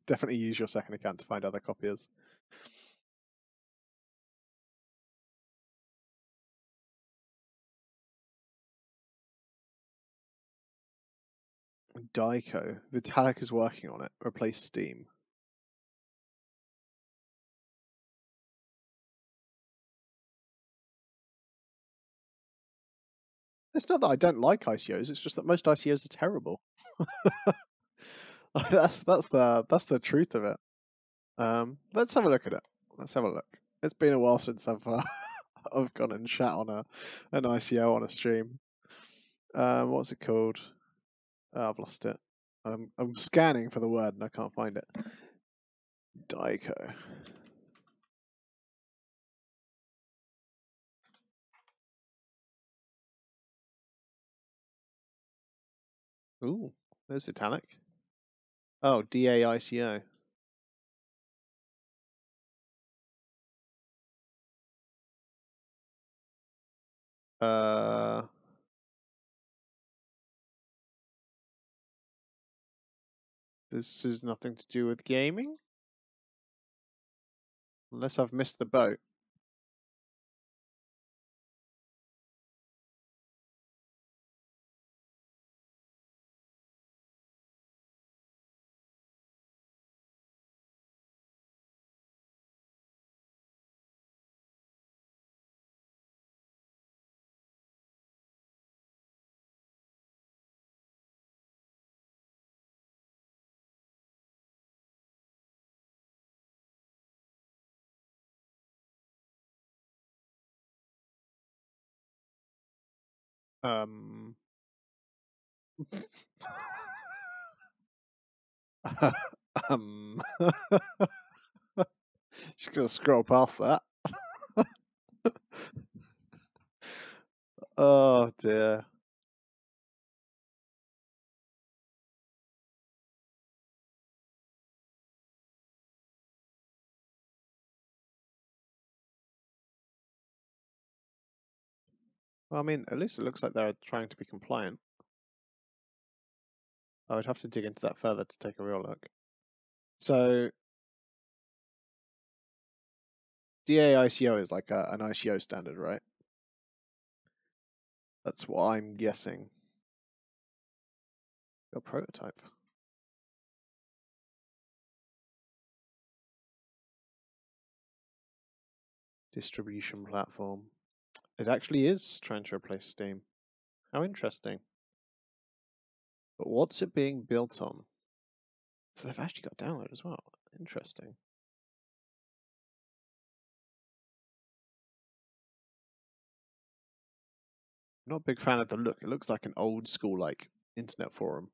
Definitely use your second account to find other copiers. Daiko. Vitalik is working on it. Replace Steam. It's not that I don't like ICOs. It's just that most ICOs are terrible. that's the truth of it. Let's have a look at it. Let's have a look. It's been a while since I've gone and shat on an ICO on a stream. What's it called? Oh, I've lost it. I'm scanning for the word and I can't find it. Daiko. Ooh, there's Vitalik. Oh, DAICO. Uh, this is nothing to do with gaming, unless I've missed the boat. Um, um, just gonna scroll past that. Oh dear. Well, I mean, at least it looks like they're trying to be compliant. I would have to dig into that further to take a real look. So DA-ICO is like an ICO standard, right? That's what I'm guessing. Your prototype. Distribution platform. It actually is trying to replace Steam. How interesting. But what's it being built on? So they've actually got download as well. Interesting. I'm not a big fan of the look. It looks like an old school like internet forum.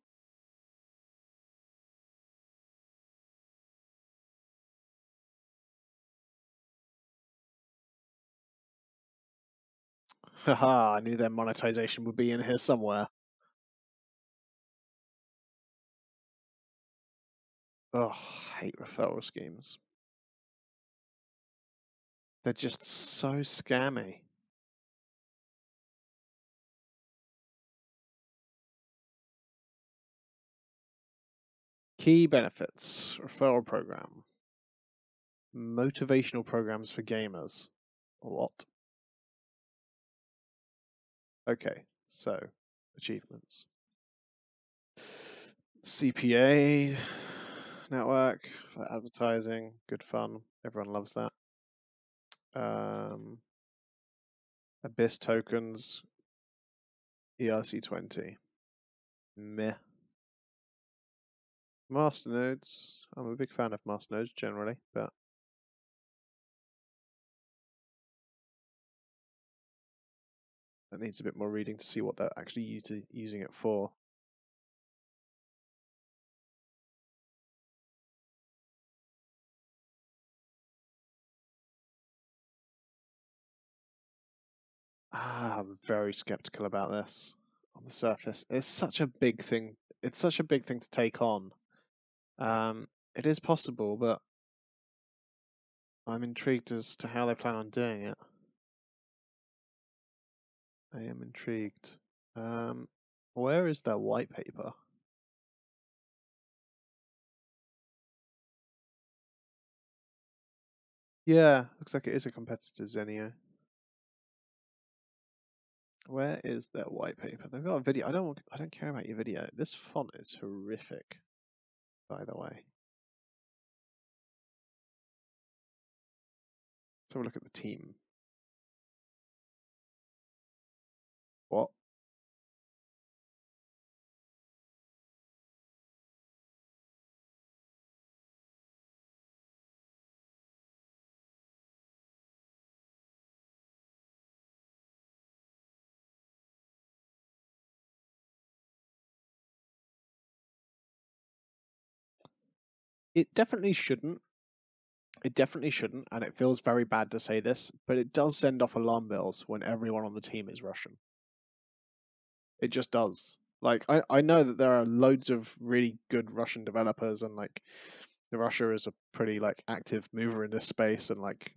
Haha, I knew their monetization would be in here somewhere. Oh, I hate referral schemes. They're just so scammy. Key benefits. Referral program. Motivational programs for gamers. What? Okay, so achievements. CPA network for advertising. Good fun. Everyone loves that. Abyss tokens. ERC20. Meh. Masternodes. I'm a big fan of masternodes generally, but that needs a bit more reading to see what they're actually using it for. I'm very skeptical about this on the surface. It's such a big thing. It's such a big thing to take on. It is possible, but I'm intrigued as to how they plan on doing it. I am intrigued. Where is their white paper? Yeah, looks like it is a competitor, Zenio. Where is their white paper? They've got a video. I don't care about your video. This font is horrific, by the way. Let's have a look at the team. What? It definitely shouldn't. It definitely shouldn't, and it feels very bad to say this, but it does send off alarm bells when everyone on the team is Russian. It just does. Like I know that there are loads of really good Russian developers, and like Russia is a pretty like active mover in this space, and like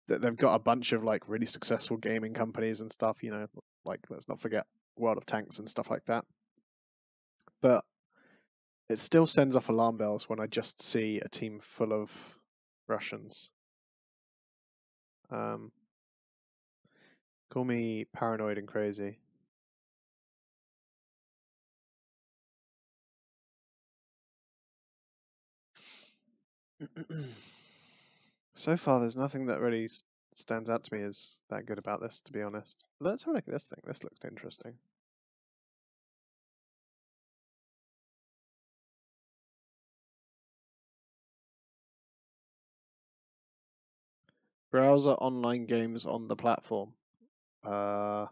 they've got a bunch of like really successful gaming companies and stuff. Like let's not forget World of Tanks and stuff like that. But it still sends off alarm bells when I just see a team full of Russians. Call me paranoid and crazy. So far, there's nothing that really stands out to me as that good about this, to be honest. Let's have a look at this thing. This looks interesting. Browser online games on the platform. Okay.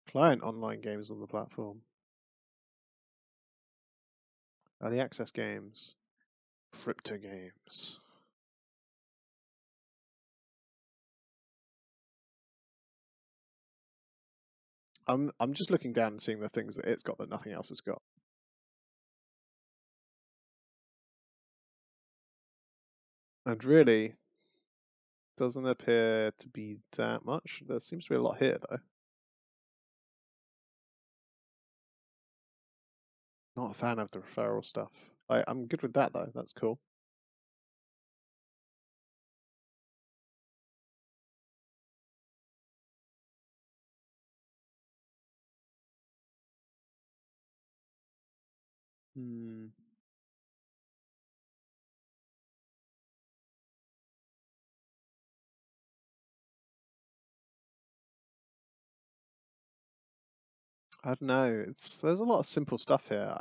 Client online games on the platform. Early access games. Crypto games. I'm just looking down and seeing the things that it's got that nothing else has got. And really, doesn't appear to be that much. There seems to be a lot here, though. Not a fan of the referral stuff. I'm good with that though. That's cool. I don't know. There's a lot of simple stuff here.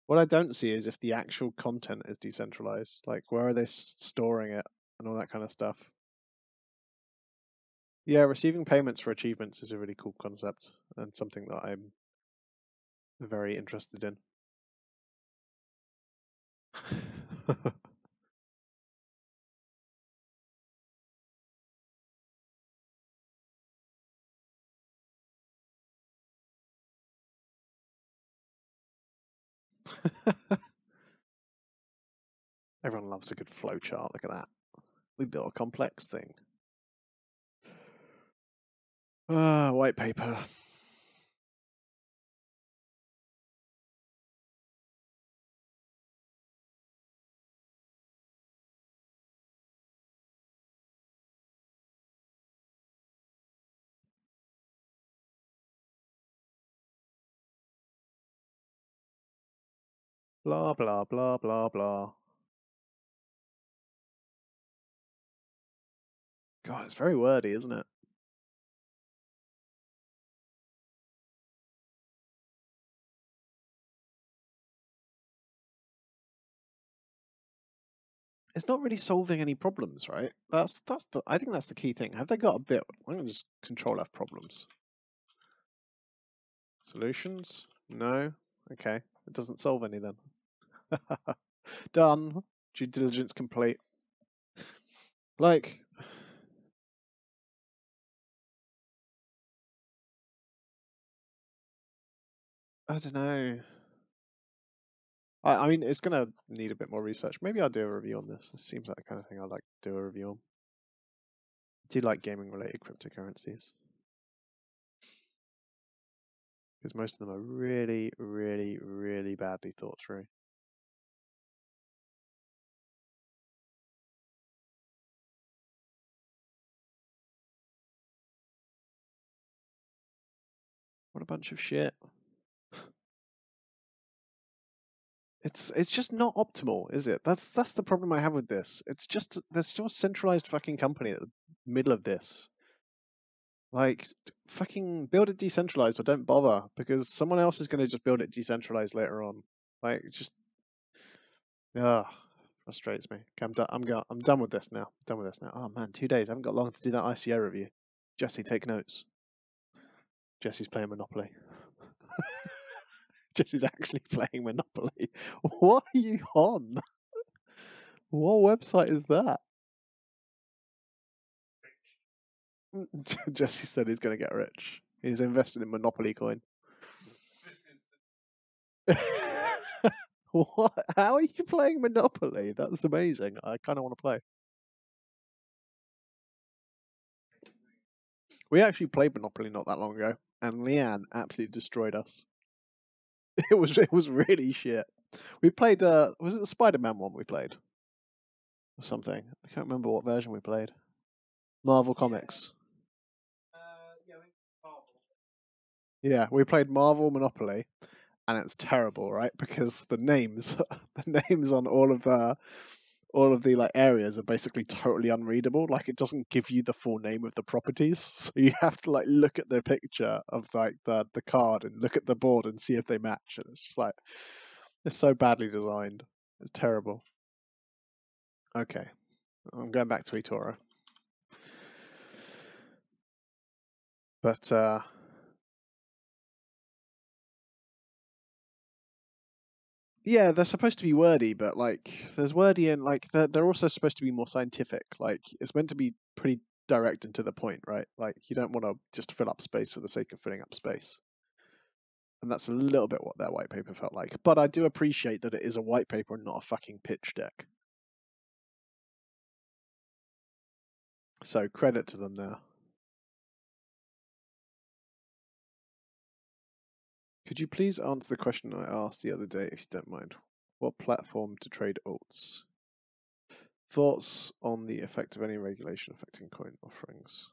What I don't see is if the actual content is decentralized. Like, where are they storing it and all that kind of stuff? Yeah, receiving payments for achievements is a really cool concept and something that I'm very interested in. Everyone loves a good flowchart. Look at that. We built a complex thing. White paper. Blah, blah, blah, blah, blah. God, it's very wordy, isn't it? It's not really solving any problems, right? I think that's the key thing. Have they got a bit? I'm gonna just control F problems. Solutions? No. Okay. It doesn't solve any then. Done. Due diligence complete. Like, I don't know. I mean, it's gonna need a bit more research. Maybe I'll do a review on this. This seems like the kind of thing I'd like to do a review on. I do like gaming-related cryptocurrencies because most of them are really, really, really badly thought through. What a bunch of shit. It's just not optimal, is it? That's the problem I have with this. It's just there's still a centralized fucking company at the middle of this. Like, fucking build it decentralized or don't bother because someone else is going to just build it decentralized later on. Like, just frustrates me. Okay, I'm done with this now. I'm done with this now. Oh man, 2 days. I haven't got long to do that ICO review. Jesse, take notes. Jesse's playing Monopoly. Jesse's actually playing Monopoly. What are you on? What website is that? Jesse said he's going to get rich. He's invested in Monopoly coin. What? How are you playing Monopoly? That's amazing. I kind of want to play. We actually played Monopoly not that long ago, and Leanne absolutely destroyed us. It was really shit. We played. Was it the Spider-Man one we played, or something? I can't remember what version we played. Marvel Comics. Yeah, we played Marvel Monopoly, and it's terrible, right? Because the names, the names on all of the like areas are basically totally unreadable. Like it doesn't give you the full name of the properties, so you have to like look at the picture of like the card and look at the board and see if they match. And it's just like it's so badly designed. It's terrible. Okay, I'm going back to eToro, but yeah, they're supposed to be wordy, but like there's wordy and like they're also supposed to be more scientific. Like it's meant to be pretty direct and to the point, right? Like you don't want to just fill up space for the sake of filling up space. And that's a little bit what their white paper felt like. But I do appreciate that it is a white paper and not a fucking pitch deck. So credit to them there. Could you please answer the question I asked the other day, if you don't mind? What platform to trade alts? Thoughts on the effect of any regulation affecting coin offerings?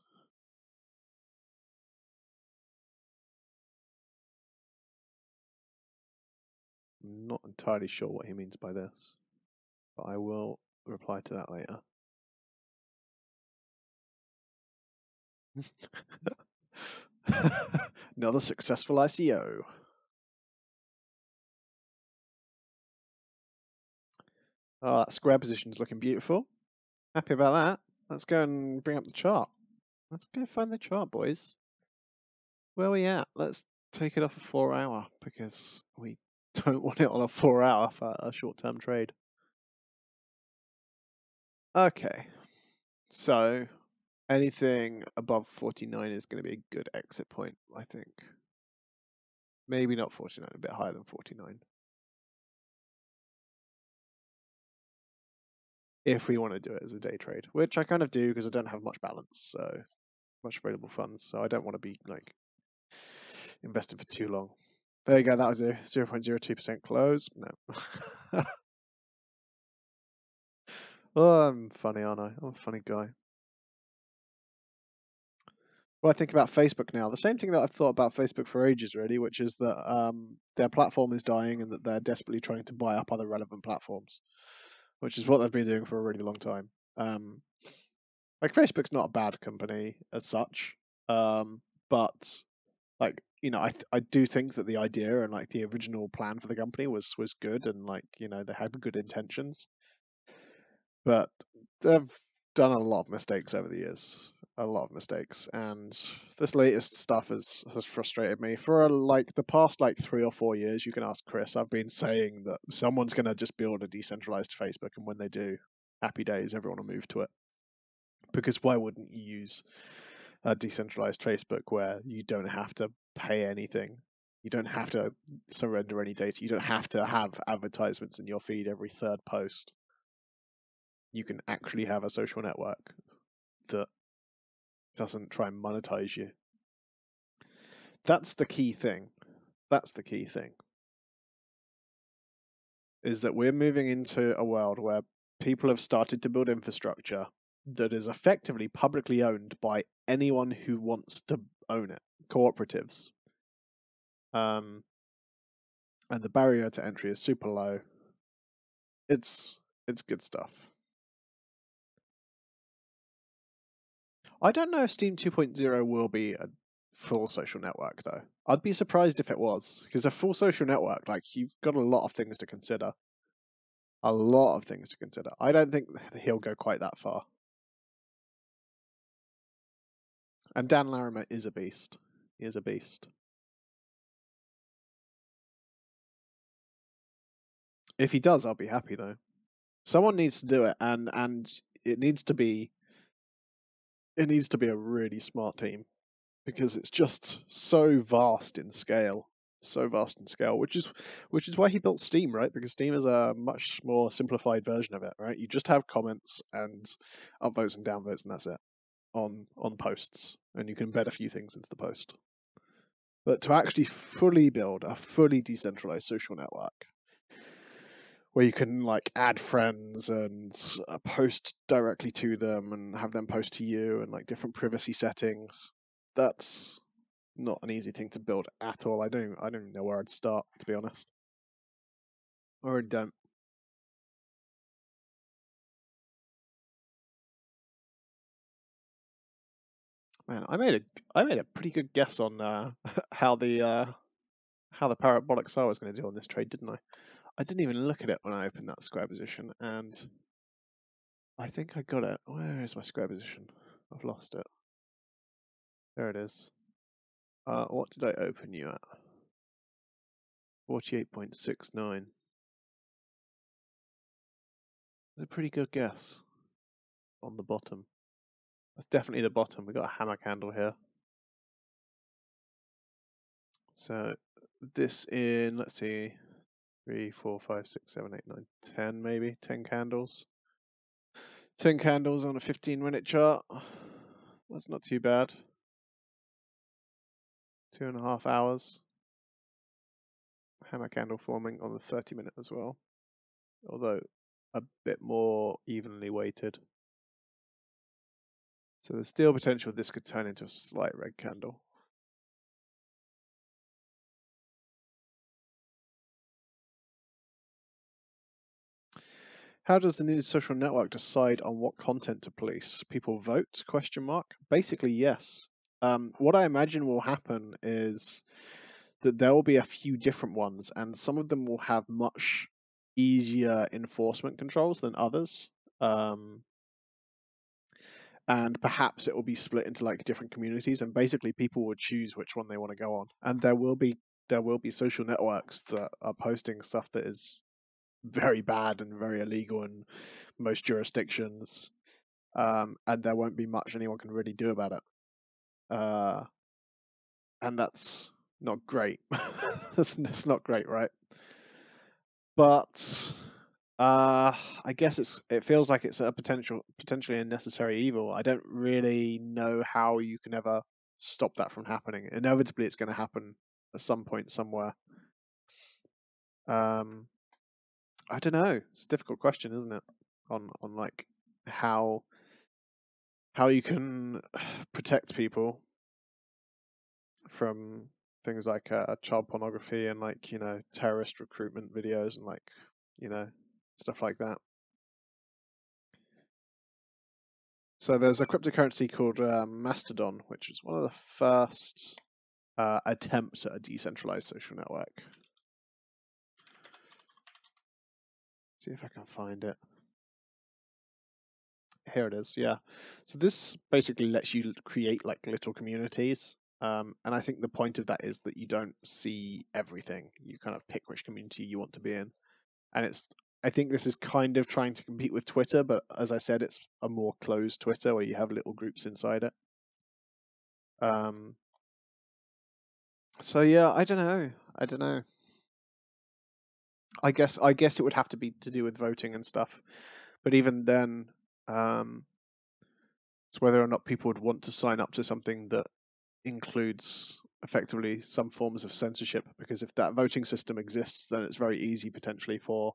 I'm not entirely sure what he means by this, but I will reply to that later. Another successful ICO. Oh, that square position's looking beautiful. Happy about that. Let's go and bring up the chart. Let's go find the chart, boys. Where are we at? Let's take it off a 4 hour because we don't want it on a 4 hour for a short-term trade. Okay, so anything above 49 is going to be a good exit point, I think. Maybe not 49, a bit higher than 49. If we want to do it as a day trade, which I kind of do because I don't have much balance, so much available funds, so I don't want to be like investing for too long. There you go, that was a 0.02% close. No. Oh, I'm funny, aren't I? I'm a funny guy. Well, I think about Facebook now. The same thing that I've thought about Facebook for ages, really, which is that their platform is dying and that they're desperately trying to buy up other relevant platforms, which is what they've been doing for a really long time. Like Facebook's not a bad company as such, but like I do think that the idea and like the original plan for the company was good and like they had good intentions, but they've done a lot of mistakes over the years. A lot of mistakes, and this latest stuff has frustrated me for like the past like 3 or 4 years. You can ask Chris. I've been saying that someone's going to just build a decentralized Facebook, and when they do, happy days, everyone will move to it. Because why wouldn't you use a decentralized Facebook where you don't have to pay anything, you don't have to surrender any data, you don't have to have advertisements in your feed every third post. You can actually have a social network that doesn't try and monetize you. That's the key thing. That's the key thing. Is that we're moving into a world where people have started to build infrastructure that is effectively publicly owned by anyone who wants to own it, cooperatives. And the barrier to entry is super low. It's good stuff. I don't know if Steam 2.0 will be a full social network, though. I'd be surprised if it was, because a full social network, like, you've got a lot of things to consider. A lot of things to consider. I don't think he'll go quite that far. And Dan Larimer is a beast. He is a beast. If he does, I'll be happy, though. Someone needs to do it, and it needs to be a really smart team, because it's just so vast in scale. Which is why he built Steam, right? Because Steam is a much more simplified version of it, right? You just have comments and upvotes and downvotes, and that's it on posts, and you can embed a few things into the post. But to actually fully build a fully decentralized social network where you can like add friends and post directly to them and have them post to you and like different privacy settings, that's not an easy thing to build at all. I don't even know where I'd start, to be honest. Or I don't. Man, I made a pretty good guess on how the parabolic SAR was going to do on this trade, didn't I? I didn't even look at it when I opened that square position, and I think I got it. Where is my square position? I've lost it. There it is. What did I open you at? 48.69. That's a pretty good guess on the bottom. That's definitely the bottom. We got a hammer candle here. So this in, let's see, 3, 4, 5, 6, 7, 8, 9, 10 maybe, 10 candles. 10 candles on a 15-minute chart. That's not too bad. 2.5 hours. hammer candle forming on the 30-minute as well, although a bit more evenly weighted. So there's still potential this could turn into a slight red candle. How does the new social network decide on what content to police? People vote? ? Basically, yes. What I imagine will happen is that there will be a few different ones, and some of them will have much easier enforcement controls than others. And perhaps it will be split into like different communities, and basically people will choose which one they want to go on. And there will be social networks that are posting stuff that is very bad and very illegal in most jurisdictions, and there won't be much anyone can really do about it. And that's not great. That's not great, right? But I guess it feels like it's a potentially a necessary evil. I don't really know how you can ever stop that from happening. Inevitably, it's going to happen at some point somewhere. I don't know. It's a difficult question, isn't it? On like how you can protect people from things like child pornography and like terrorist recruitment videos and like stuff like that. So there's a cryptocurrency called Mastodon, which is one of the first attempts at a decentralized social network. See if I can find it. Here it is, yeah. So this basically lets you create like little communities. And I think the point of that is that you don't see everything. You kind of pick which community you want to be in. And I think this is kind of trying to compete with Twitter, but as I said, it's a more closed Twitter where you have little groups inside it. So yeah, I don't know. I guess it would have to be to do with voting and stuff. But even then, it's whether or not people would want to sign up to something that includes effectively some forms of censorship, because if that voting system exists, then it's very easy potentially for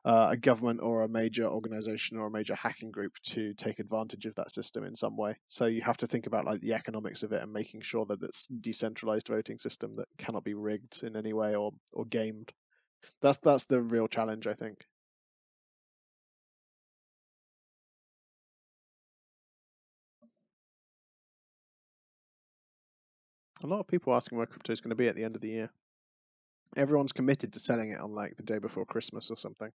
a government or a major organization or a major hacking group to take advantage of that system in some way. So you have to think about like the economics of it and making sure that it's a decentralized voting system that cannot be rigged in any way or gamed. That's the real challenge, I think. A lot of people asking where crypto is going to be at the end of the year. Everyone's committed to selling it on like the day before Christmas or something.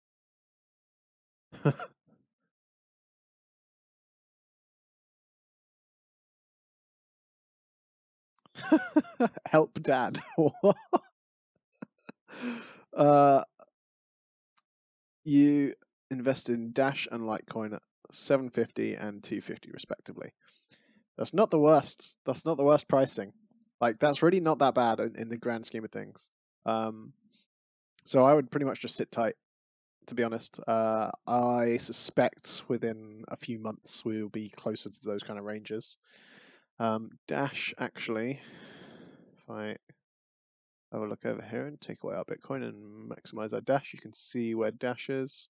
Help, Dad. You invested in Dash and Litecoin at 750 and 250 respectively. That's not the worst. That's not the worst pricing. Like that's really not that bad in the grand scheme of things. So I would pretty much just sit tight, to be honest. I suspect within a few months we will be closer to those kind of ranges. Dash, actually, if I have a look over here and take away our Bitcoin and maximize our Dash, you can see where Dash is.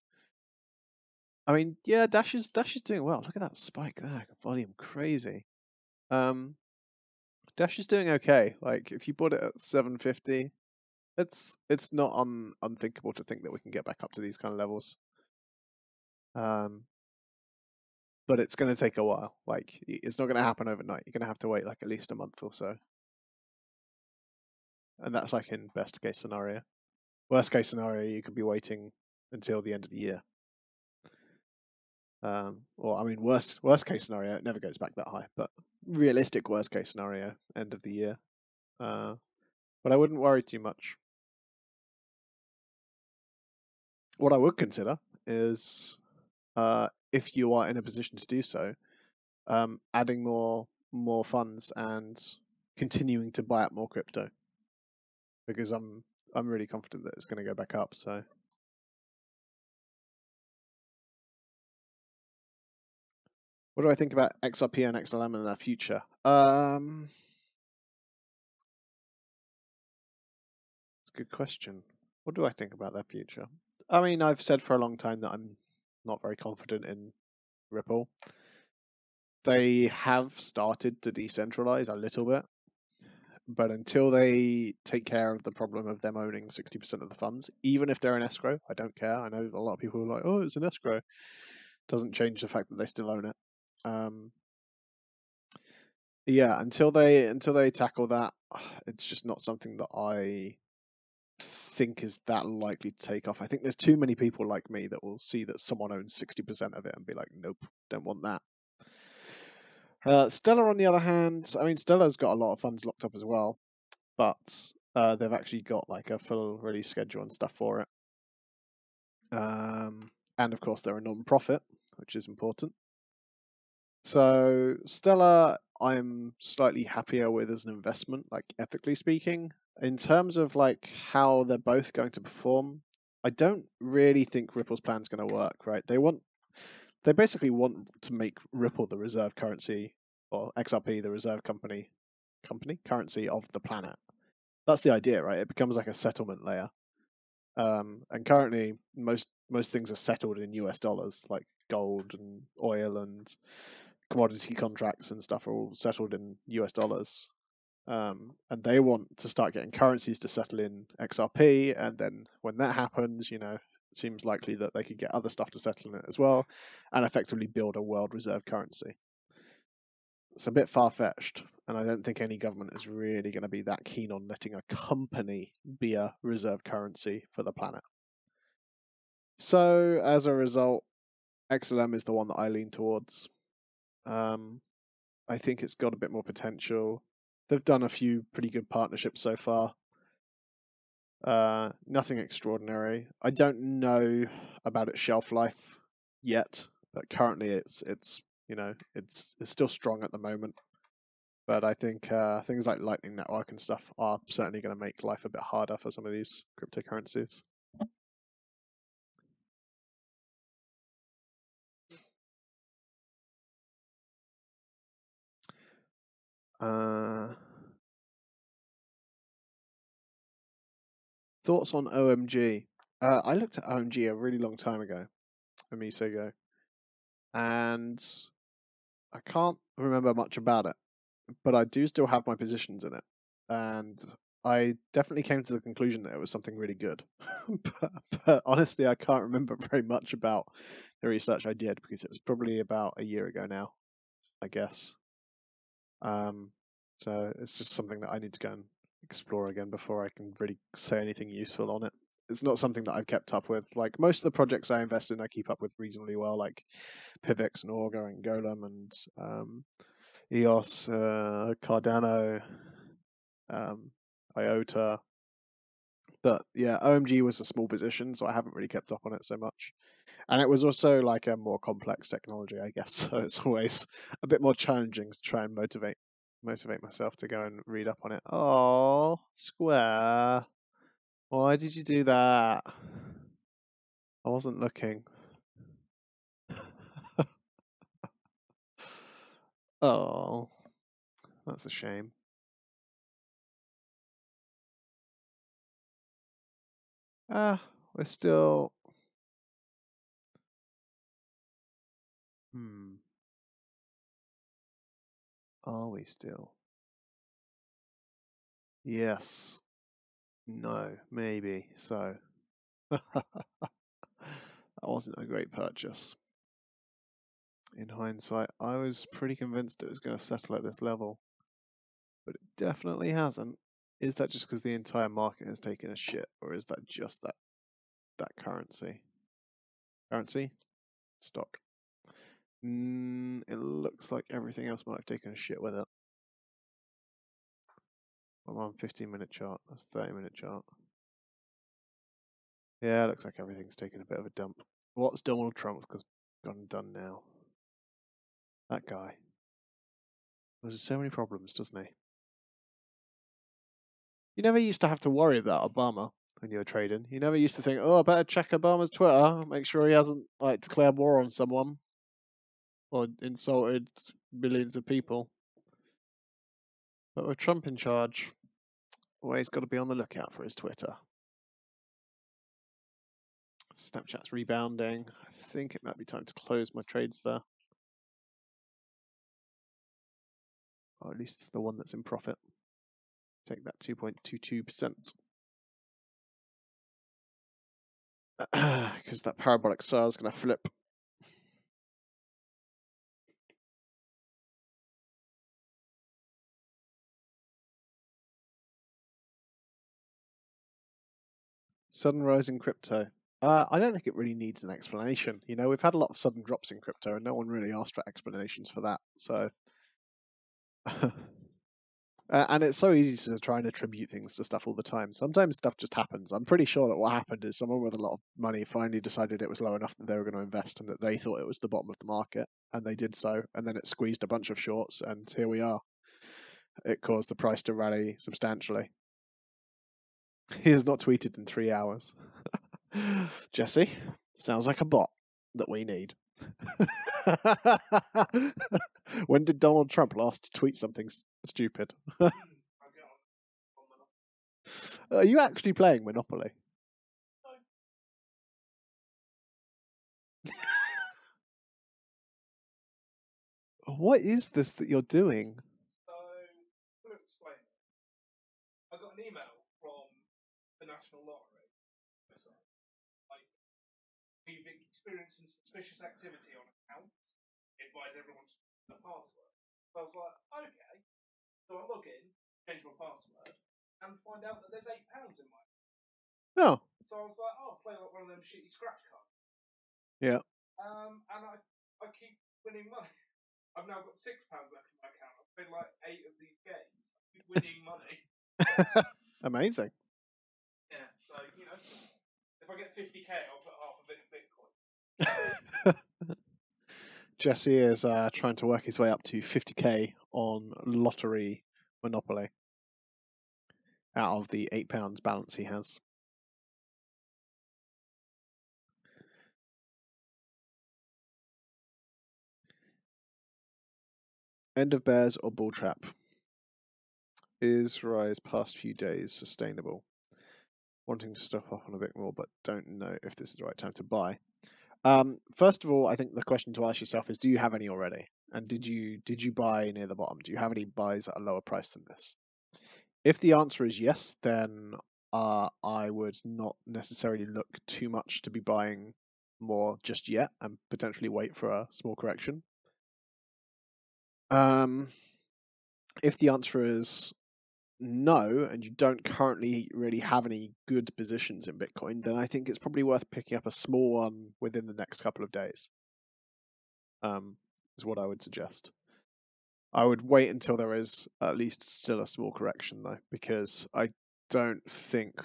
I mean, yeah, Dash is doing well. Look at that spike there, volume crazy. Dash is doing okay. Like if you bought it at 750, it's not unthinkable to think that we can get back up to these kind of levels. But it's going to take a while. Like it's not going to happen overnight. You're going to have to wait like at least a month or so. And that's like in best case scenario. Worst case scenario, you could be waiting until the end of the year. Or I mean, worst case scenario, it never goes back that high. But realistic worst case scenario, end of the year. But I wouldn't worry too much. What I would consider is, if you are in a position to do so, adding more funds and continuing to buy up more crypto, because I'm really confident that it's going to go back up. So, what do I think about XRP and XLM in their future? It's a good question. What do I think about their future? I mean, I've said for a long time that I'm not very confident in Ripple. They have started to decentralize a little bit, but until they take care of the problem of them owning 60% of the funds, even if they're in escrow, I don't care. I know a lot of people are like, oh, it's an escrow. Doesn't change the fact that they still own it. Yeah, until they tackle that, it's just not something that I think is that likely to take off. I think there's too many people like me that will see that someone owns 60% of it and be like, nope, don't want that. Stellar, on the other hand, I mean, Stellar's got a lot of funds locked up as well, but they've actually got like a full release schedule and stuff for it. And of course, they're a non-profit, which is important. So Stellar, I'm slightly happier with as an investment, like ethically speaking. In terms of like how they're both going to perform, I don't really think Ripple's plan is going to work. Right? They basically want to make Ripple the reserve currency, or XRP the reserve currency of the planet. That's the idea, right? It becomes like a settlement layer. And currently, most things are settled in US dollars, like gold and oil and commodity contracts and stuff are all settled in US dollars. And they want to start getting currencies to settle in XRP, and then when that happens, it seems likely that they could get other stuff to settle in it as well, and effectively build a world reserve currency. It's a bit far-fetched, and I don't think any government is really going to be that keen on letting a company be a reserve currency for the planet. So, as a result, XLM is the one that I lean towards. I think it's got a bit more potential. They've done a few pretty good partnerships so far. Nothing extraordinary. I don't know about its shelf life yet, but currently it's still strong at the moment. But I think things like Lightning Network and stuff are certainly going to make life a bit harder for some of these cryptocurrencies. Thoughts on OMG? I looked at OMG a really long time ago, a Miso ago, and I can't remember much about it, but I do still have my positions in it, and I definitely came to the conclusion that it was something really good. but honestly, I can't remember very much about the research I did because it was probably about a year ago now, I guess. So it's just something that I need to go and explore again before I can really say anything useful on it. It's not something that I've kept up with. Like most of the projects I invest in, I keep up with reasonably well, like Pivx and Augur and Golem and EOS, Cardano, IOTA. But yeah, OMG was a small position, so I haven't really kept up on it so much. And it was also like a more complex technology, I guess. So it's always a bit more challenging to try and motivate myself to go and read up on it. Oh, Square. Why did you do that? I wasn't looking. Oh, that's a shame. We're still. Are we still? Yes. No. Maybe. So. That wasn't a great purchase. In hindsight, I was pretty convinced it was going to settle at this level, but it definitely hasn't. Is that just because the entire market has taken a shit, or is that just that currency? Currency? Stock. It looks like everything else might have taken a shit with it. I'm on 15-minute chart. That's 30-minute chart. Yeah, it looks like everything's taken a bit of a dump. What's Donald Trump gone done now? That guy. There's so many problems, doesn't he? You never used to have to worry about Obama when you were trading. You never used to think, oh, I better check Obama's Twitter, make sure he hasn't declared war on someone or insulted millions of people. But with Trump in charge, always got to be on the lookout for his Twitter. Snapchat's rebounding. I think it might be time to close my trades there. Or at least the one that's in profit. Take that 2.22%. Because that parabolic SAR is going to flip. Sudden rise in crypto. I don't think it really needs an explanation. You know, we've had a lot of sudden drops in crypto, and no one really asked for explanations for that. So, and it's so easy to try and attribute things to stuff all the time. Sometimes stuff just happens. I'm pretty sure that what happened is someone with a lot of money finally decided it was low enough that they were going to invest, and that they thought it was the bottom of the market, and they did so, and then it squeezed a bunch of shorts, and here we are. It caused the price to rally substantially. He has not tweeted in 3 hours. Jesse, sounds like a bot that we need. When did Donald Trump last tweet something stupid? Are you actually playing Monopoly? What is this that you're doing? So, to explain it, I got an email from the National Lottery. Like, we've experienced some suspicious activity on accounts. Advise everyone to change the password. So I was like, okay. So I log in, change my password, and find out that there's £8 in my account. Oh. So I was like, oh, I'll play like one of them shitty scratch cards. Yeah. And I keep winning money. I've now got £6 left in my account. I've played like 8 of these games. I keep winning money. Amazing. Yeah, so, you know, if I get 50k, I'll put half of it in Bitcoin. Jesse is trying to work his way up to 50k on lottery Monopoly out of the £8 balance he has. End of bears or bull trap? Is rise past few days sustainable? Wanting to stop off on a bit more, but don't know if this is the right time to buy. First of all, I think the question to ask yourself is: do you have any already? And did you buy near the bottom? Do you have any buys at a lower price than this? If the answer is yes, then I would not necessarily look too much to be buying more just yet, and potentially wait for a small correction. If the answer is no, and you don't currently really have any good positions in Bitcoin, then I think it's probably worth picking up a small one within the next couple of days. Is what I would suggest. I would wait until there is at least still a small correction, though, because I don't think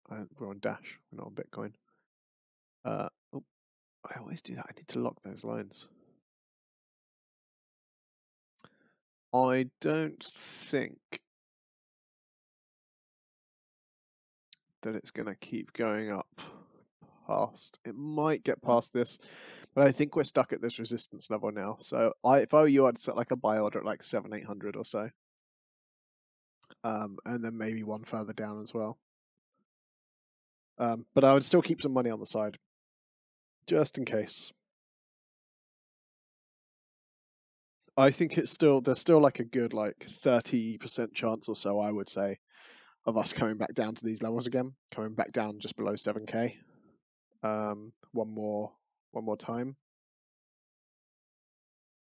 we're on Dash, we're not on Bitcoin. I always do that. I need to lock those lines. I don't think that it's going to keep going up past. It might get past this, but I think we're stuck at this resistance level now. So if I were you, I'd set like a buy order at like 700-800 or so, and then maybe one further down as well. But I would still keep some money on the side, just in case. I think there's still like a good like 30% chance or so, I would say, of us coming back down to these levels again, coming back down just below 7k. One more time.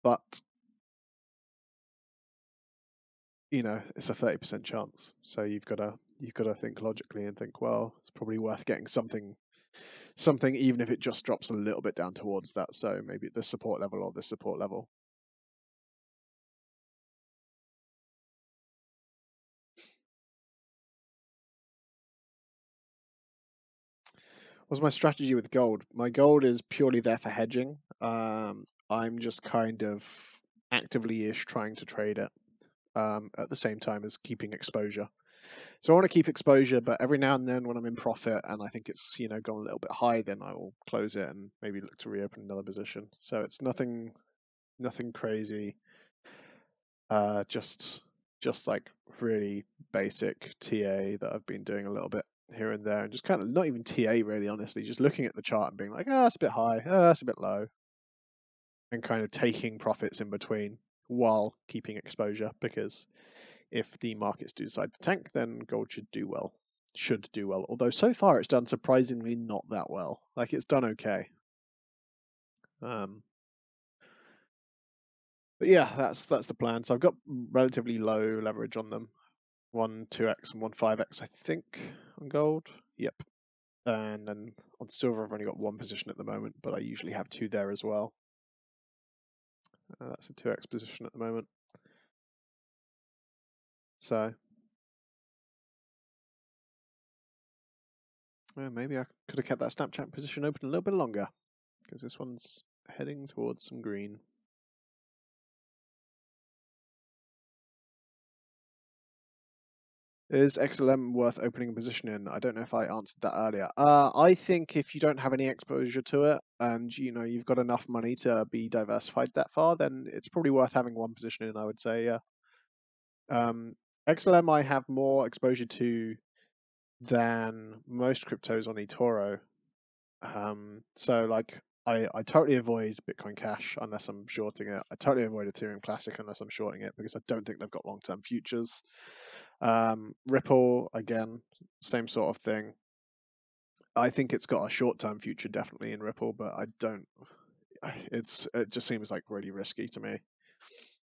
But you know, it's a 30% chance. So you've got to think logically and think, well, it's probably worth getting something, even if it just drops a little bit down towards that. So maybe this support level or this support level. What's my strategy with gold? My gold is purely there for hedging. I'm just kind of actively-ish trying to trade it at the same time as keeping exposure. So I want to keep exposure, but every now and then when I'm in profit and I think it's gone a little bit high, then I will close it and maybe look to reopen another position. So it's nothing crazy. Just like really basic TA that I've been doing a little bit. here and there, and just kind of not even TA really, honestly, just looking at the chart and being like, oh, it's a bit high, oh, it's a bit low, and kind of taking profits in between while keeping exposure, because if the markets do decide to tank, then gold should do well. Although so far it's done surprisingly not that well. Like, it's done okay. But yeah, that's the plan. So I've got relatively low leverage on them. 1 2x and 1 5x, I think, on gold. Yep. And then on silver, I've only got 1 position at the moment, but I usually have 2 there as well. That's a 2x position at the moment. So maybe I could have kept that Snapchat position open a little bit longer, because this one's heading towards some green. Is XLM worth opening a position in? I don't know if I answered that earlier. I think if you don't have any exposure to it, and you've got enough money to be diversified that far, then it's probably worth having 1 position in, I would say, yeah. XLM I have more exposure to than most cryptos on eToro. So like I totally avoid Bitcoin Cash unless I'm shorting it. I totally avoid Ethereum Classic unless I'm shorting it, because I don't think they've got long-term futures. Ripple, again, same sort of thing. I think it's got a short-term future definitely in Ripple, but I don't. It just seems like really risky to me.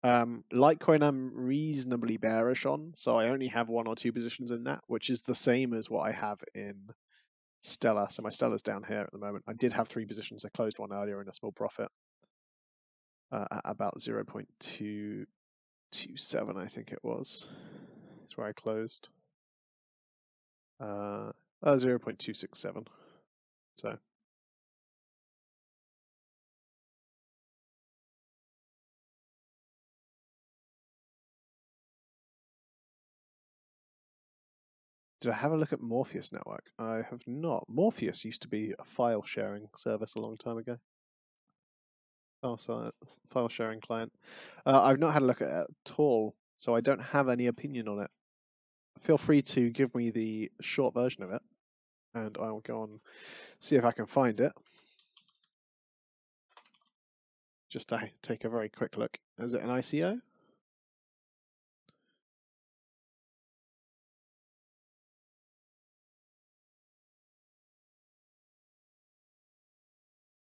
Litecoin I'm reasonably bearish on, so I only have 1 or 2 positions in that, which is the same as what I have in Stellar. So my Stellar's down here at the moment. I did have 3 positions. I closed one earlier in a small profit at about 0.227, I think it was. That's where I closed. 0.267. So did I have a look at Morpheus Network? I have not. Morpheus used to be a file sharing service a long time ago. File sharing client. I've not had a look at it at all, so I don't have any opinion on it. Feel free to give me the short version of it, and I will go on see if I can find it. Just to take a very quick look. Is it an ICO?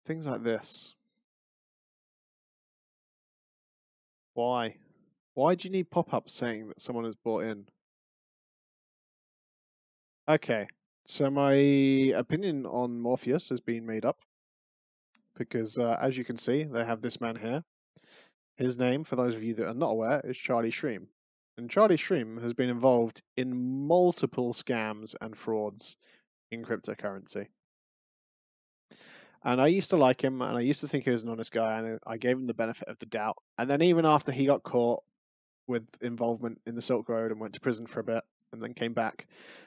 Things like this. Why? Why do you need pop-ups saying that someone has bought in? Okay, so my opinion on Morpheus has been made up, because as you can see, they have this man here. His name, for those of you that are not aware, is Charlie Shreem. And Charlie Shreem has been involved in multiple scams and frauds in cryptocurrency. And I used to like him, and I used to think he was an honest guy, and I gave him the benefit of the doubt. And then even after he got caught with involvement in the Silk Road and went to prison for a bit and then came back,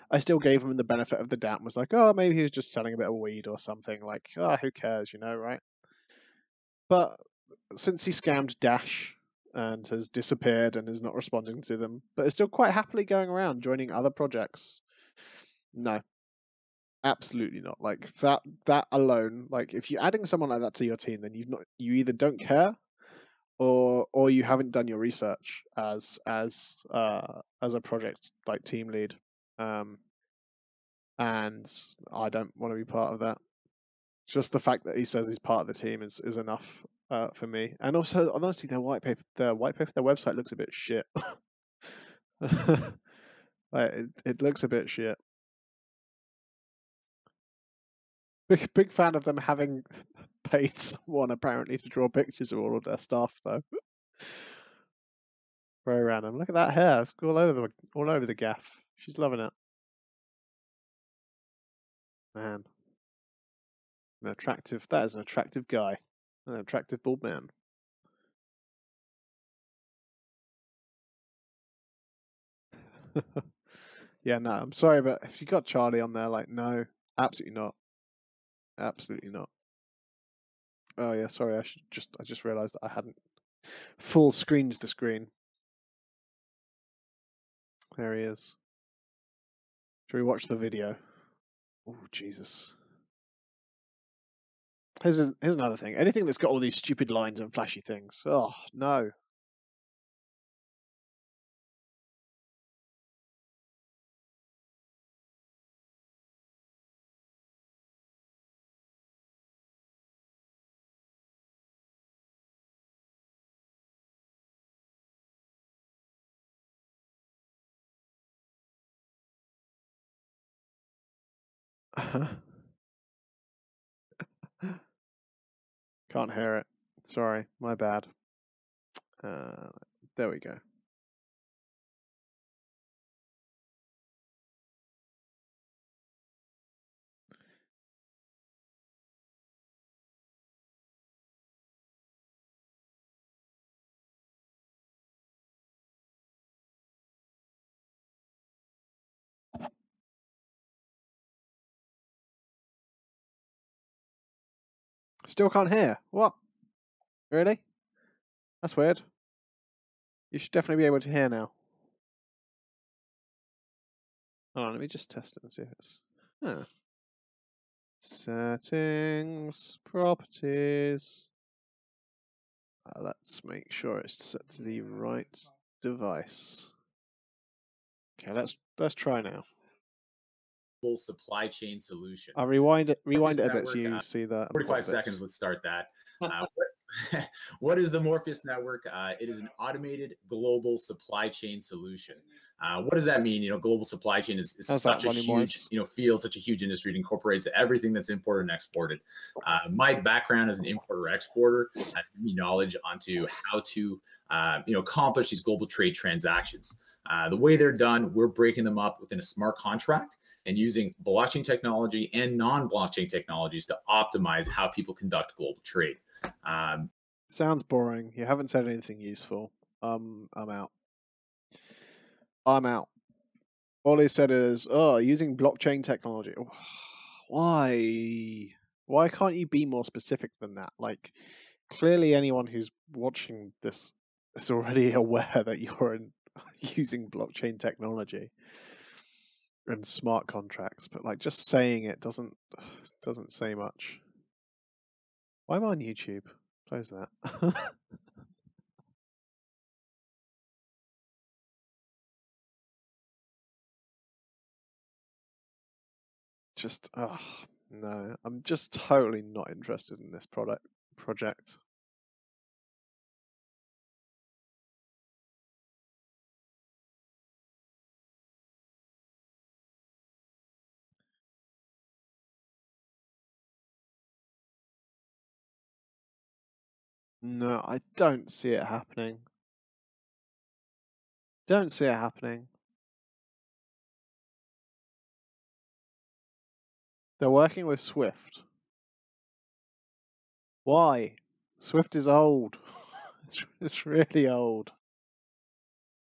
I still gave him the benefit of the doubt and was like, oh, maybe he was just selling a bit of weed or something. Like, oh, who cares, right? But since he scammed Dash and has disappeared and is not responding to them, but is still quite happily going around joining other projects, no. Absolutely not. Like that alone, like if you're adding someone like that to your team, then you either don't care or you haven't done your research as a project like team lead. And I don't want to be part of that. Just the fact that he says he's part of the team is enough for me. And also, honestly, their website looks a bit shit. Like, it looks a bit shit. Big fan of them having paid someone apparently to draw pictures of all of their stuff, though. Very random. Look at that hair; it's all over the gaff. She's loving it. Man, that is an attractive guy, an attractive bald man. Yeah, no, I'm sorry, but if you got Charlie on there, like, no, absolutely not, absolutely not. Oh yeah, sorry, I just realised that I hadn't full screened the screen. There he is. Should we watch the video? Oh, Jesus. Here's another thing. Anything that's got all these stupid lines and flashy things. Oh, no. Can't hear it. Sorry, my bad. There we go. Still can't hear. What? Really? That's weird. You should definitely be able to hear now. Hold on, let me just test it and see if it's... Huh. Settings, properties. Let's make sure it's set to the right device. Okay, let's try now. Supply chain solution. I'll rewind it a bit so you see that. 45 seconds, let's start that. What is the Morpheus Network? It is an automated global supply chain solution. What does that mean? Global supply chain is such a huge, field, such a huge industry. It incorporates everything that's imported and exported. My background as an importer exporter has given me knowledge onto how to, accomplish these global trade transactions. The way they're done, we're breaking them up within a smart contract and using blockchain technology and non-blockchain technologies to optimize how people conduct global trade. Sounds boring. You haven't said anything useful. I'm out. I'm out. All he said is, using blockchain technology. Why? Why can't you be more specific than that? Like, clearly anyone who's watching this is already aware that you're using blockchain technology and smart contracts, but like just saying it doesn't say much. Why am I on YouTube? Close that. Just, no, I'm just totally not interested in this project. No, I don't see it happening. Don't see it happening. They're working with Swift. Why? Swift is old. It's really old.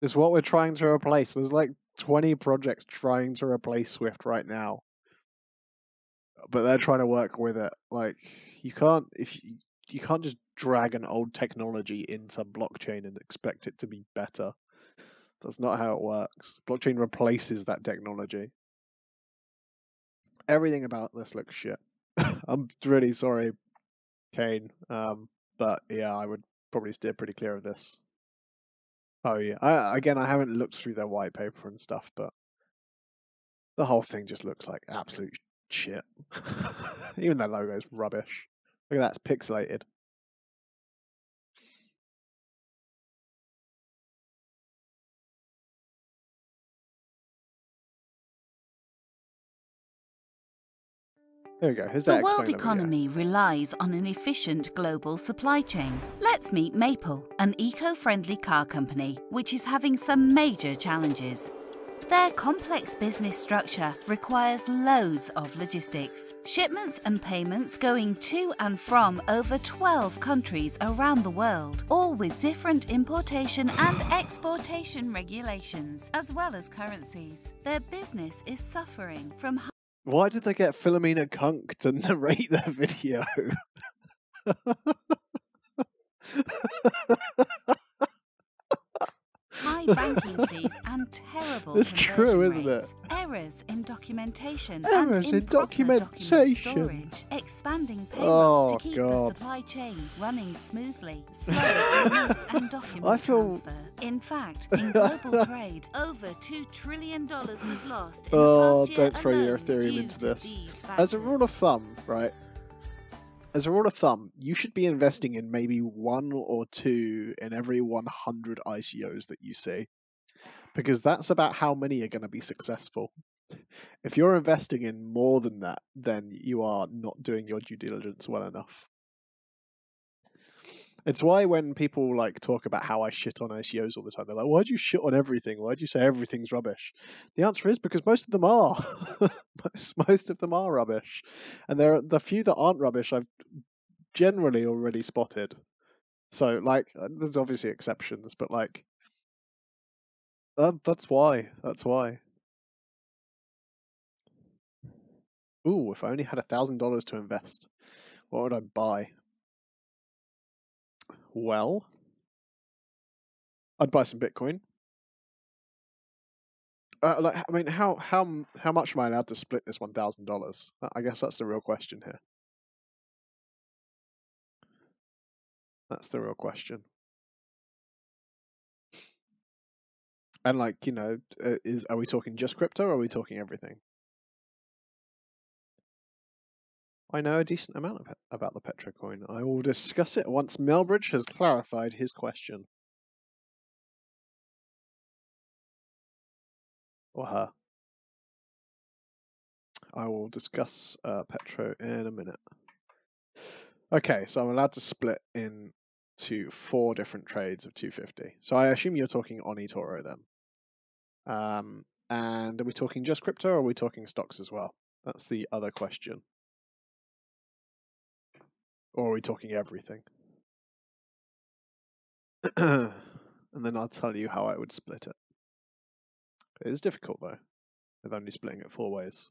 It's what we're trying to replace. There's like 20 projects trying to replace Swift right now. But they're trying to work with it. Like, you can't just drag an old technology into blockchain and expect it to be better. That's not how it works. Blockchain replaces that technology. Everything about this looks shit. I'm really sorry, Kane. But yeah, I would probably steer pretty clear of this. Oh yeah. I haven't looked through their white paper and stuff, but the whole thing just looks like absolute shit. Even their logo's rubbish. Look at that, it's pixelated. There we go. The world economy relies on an efficient global supply chain. Let's meet Maple, an eco-friendly car company, which is having some major challenges. Their complex business structure requires loads of logistics. Shipments and payments going to and from over 12 countries around the world, all with different importation and exportation regulations, as well as currencies. Their business is suffering from Why did they get Philomena Kunk to narrate their video? high high banking fees and terrible It's conversion true, isn't rates, it? errors in documentation Errors and in improper document documentation. storage, expanding payroll to Oh, keep God. the supply chain running smoothly, slow release and document I feel- transfer. In fact, in global trade, over $2 trillion was lost in Oh, the past year don't throw your alone Ethereum due into to this. these As a rule of factors. thumb, right? As a rule of thumb, you should be investing in maybe 1 or 2 in every 100 ICOs that you see, because that's about how many are going to be successful. If you're investing in more than that, then you are not doing your due diligence well enough. It's why when people like talk about how I shit on ICOs all the time, they're like, "Why'd you shit on everything? Why'd you say everything's rubbish?" The answer is because most of them are. most of them are rubbish, and the few that aren't rubbish I've generally already spotted. So like, there's obviously exceptions, but like, that's why. That's why. Ooh, if I only had $1,000 to invest, what would I buy? Well, I'd buy some Bitcoin. Like, I mean, how much am I allowed to split this $1,000? I guess that's the real question here. That's the real question. And like, you know, are we talking just crypto or are we talking everything? I know a decent amount about the Petrocoin. I will discuss it once Melbridge has clarified his question. Or her. I will discuss Petro in a minute. Okay, so I'm allowed to split into 4 different trades of 250. So I assume you're talking on eToro then. And are we talking just crypto or are we talking stocks as well? That's the other question. Or are we talking everything? And then I'll tell you how I would split it. It is difficult though, with only splitting it 4 ways.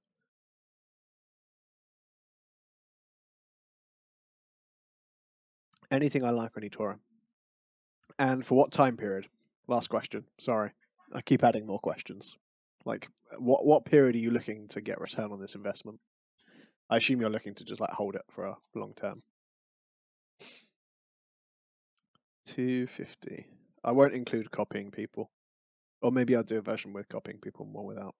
Anything I like on eToro. And for what time period? Last question. Sorry. I keep adding more questions. Like, what period are you looking to get return on this investment? I assume you're looking to just like hold it for a long term. 250. I won't include copying people. Or maybe I'll do a version with copying people, more without.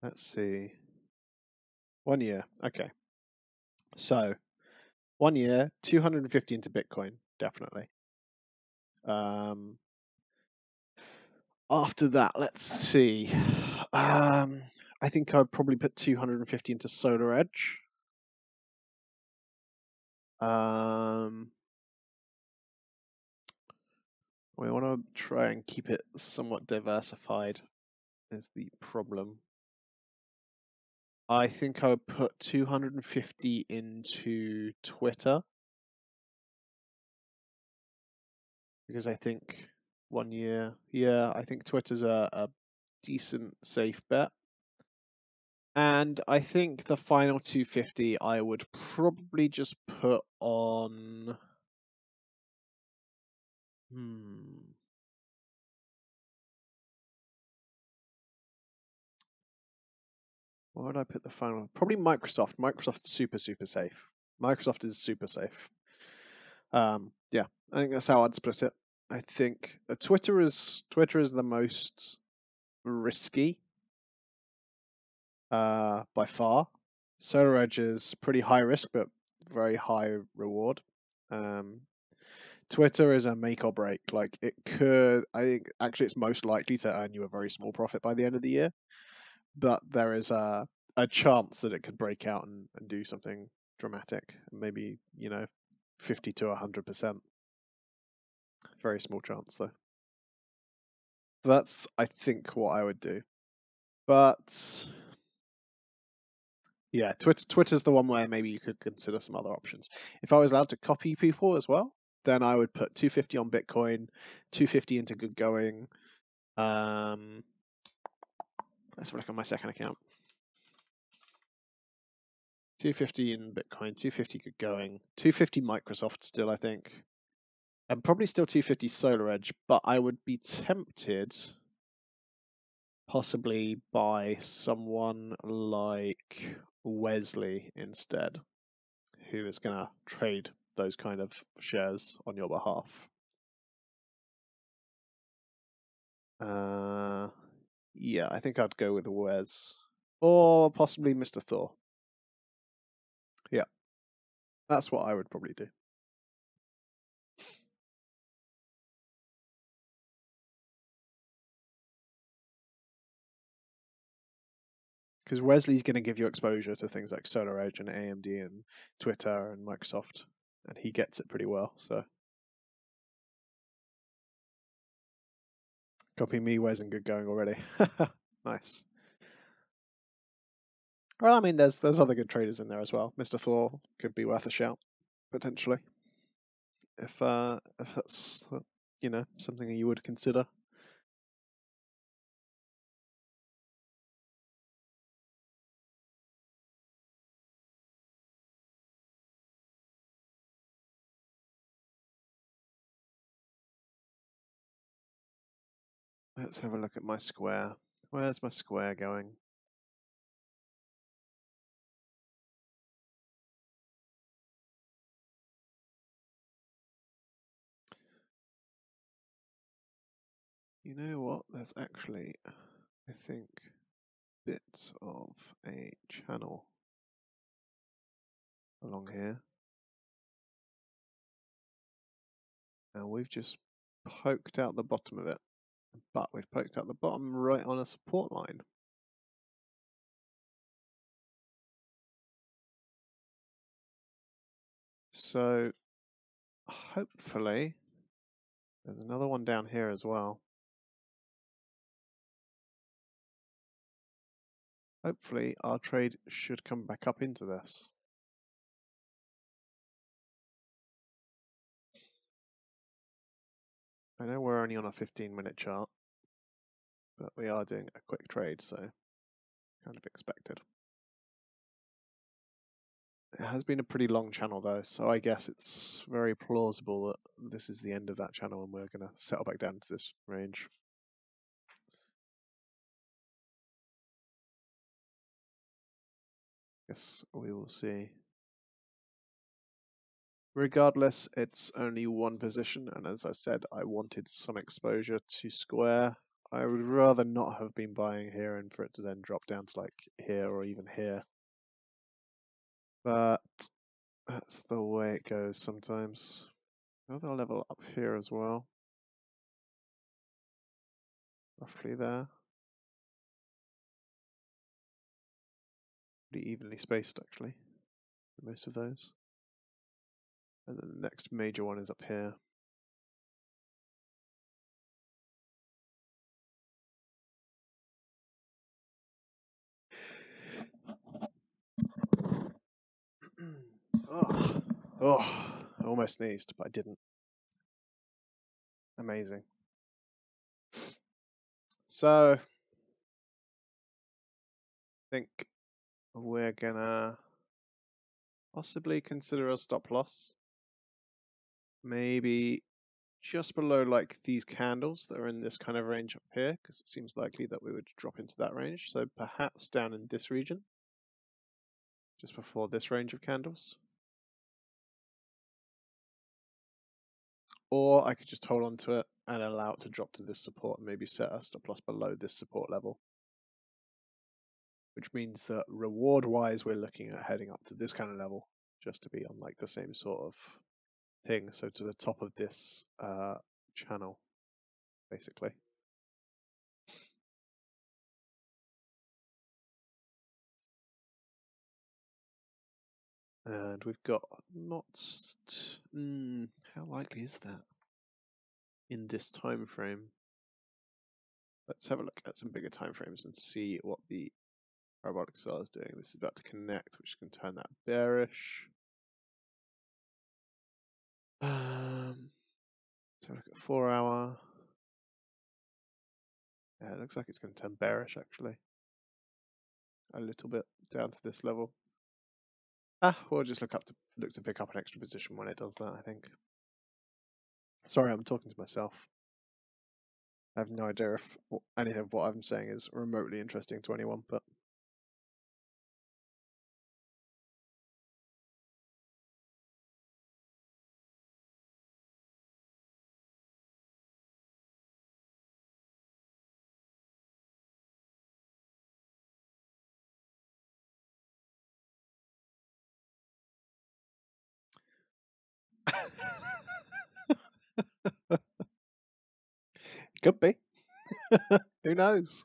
Let's see. 1 year. Okay. So, 1 year, 250 into Bitcoin, definitely. After that, let's see. I think I'd probably put 250 into Solar Edge. We want to try and keep it somewhat diversified, is the problem. I think I would put 250 into Twitter. Because I think 1 year, yeah, I think Twitter's a decent, safe bet. And I think the final 250 I would probably just put on... Where would I put the final? Probably Microsoft. Microsoft's super, super safe. Microsoft is super safe. Yeah, I think that's how I'd split it. I think Twitter is the most risky by far. Solar Edge is pretty high risk, but very high reward. Twitter is a make or break. Like, it could, I think actually it's most likely to earn you a very small profit by the end of the year, but there is a chance that it could break out and do something dramatic. Maybe, 50 to 100%. Very small chance though. So that's, I think, what I would do. But yeah, Twitter's the one where maybe you could consider some other options. If I was allowed to copy people as well, then I would put 250 on Bitcoin, 250 into Good Going. Let's look on my second account. 250 in Bitcoin, 250 good going, 250 Microsoft still, I think, and probably still 250 SolarEdge, but I would be tempted possibly by someone like Wesley instead, who is going to trade those kind of shares on your behalf. Yeah, I think I'd go with Wes, or possibly Mr. Thor. Yeah, that's what I would probably do. Because Wesley's going to give you exposure to things like SolarEdge and AMD and Twitter and Microsoft, and he gets it pretty well. So, copy me, Wes, and good going already. Nice. Well, I mean, there's other good traders in there as well. Mr. Thor could be worth a shout potentially, if that's something you would consider. Let's have a look at my square. Where's my square going? You know what? There's actually, I think, bits of a channel along here. And we've just poked out the bottom of it. But we've poked out the bottom right on a support line. So hopefully there's another one down here as well. Hopefully our trade should come back up into this. I know we're only on a 15-minute chart, but we are doing a quick trade, so kind of expected. It has been a pretty long channel though, so I guess it's very plausible that this is the end of that channel and we're going to settle back down to this range. Yes, we will see. Regardless, it's only one position, and as I said, I wanted some exposure to square. I would rather not have been buying here and for it to then drop down to like here or even here. But that's the way it goes sometimes. Another level up here as well. Roughly there. Pretty evenly spaced actually, most of those. And then the next major one is up here. Oh, I almost sneezed, but I didn't. Amazing. So, I think we're gonna possibly consider a stop loss. Maybe just below like these candles that are in this kind of range up here, because it seems likely that we would drop into that range. So perhaps down in this region, just before this range of candles. Or I could just hold on to it and allow it to drop to this support and maybe set a stop loss below this support level. Which means that reward-wise, we're looking at heading up to this kind of level, just to be on like the same sort of thing. So to the top of this channel, basically. And we've got not... how likely is that in this time frame? Let's have a look at some bigger time frames and see what the parabolic star is doing. This is about to connect, which can turn that bearish. So look at 4 hour. Yeah, it looks like it's going to turn bearish actually. A little bit down to this level. We'll just look to pick up an extra position when it does that, I think. Sorry, I'm talking to myself. I have no idea if anything of what I'm saying is remotely interesting to anyone, but could be. Who knows?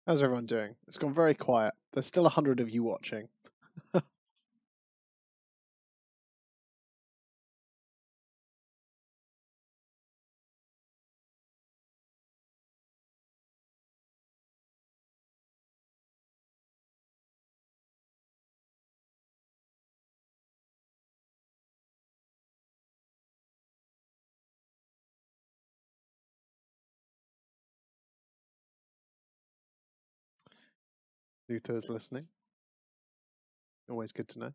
How's everyone doing? It's gone very quiet. There's still 100 of you watching. Luther's listening. Always good to know.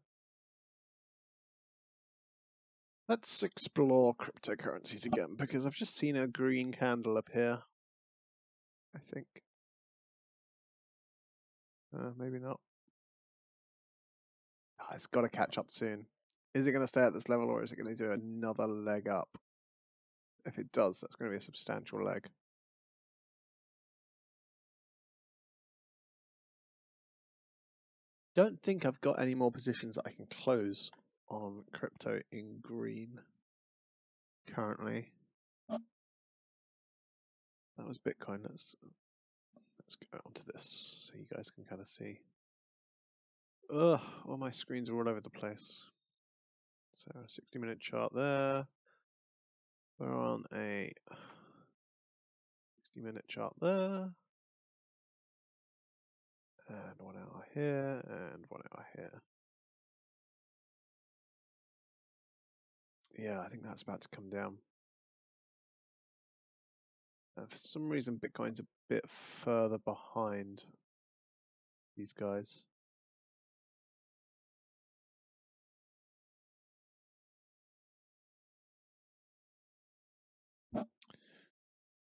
Let's explore cryptocurrencies again, because I've just seen a green candle appear. I think. Maybe not. It's got to catch up soon. Is it going to stay at this level, or is it going to do another leg up? If it does, that's going to be a substantial leg. Don't think I've got any more positions that I can close on crypto in green currently. That was Bitcoin. Let's go on to this so you guys can kind of see. Ugh, all my screens are all over the place. So 60-minute chart there. We're on a 60-minute chart there. And 1 hour here, and 1 hour here. Yeah, I think that's about to come down. For some reason, Bitcoin's a bit further behind these guys.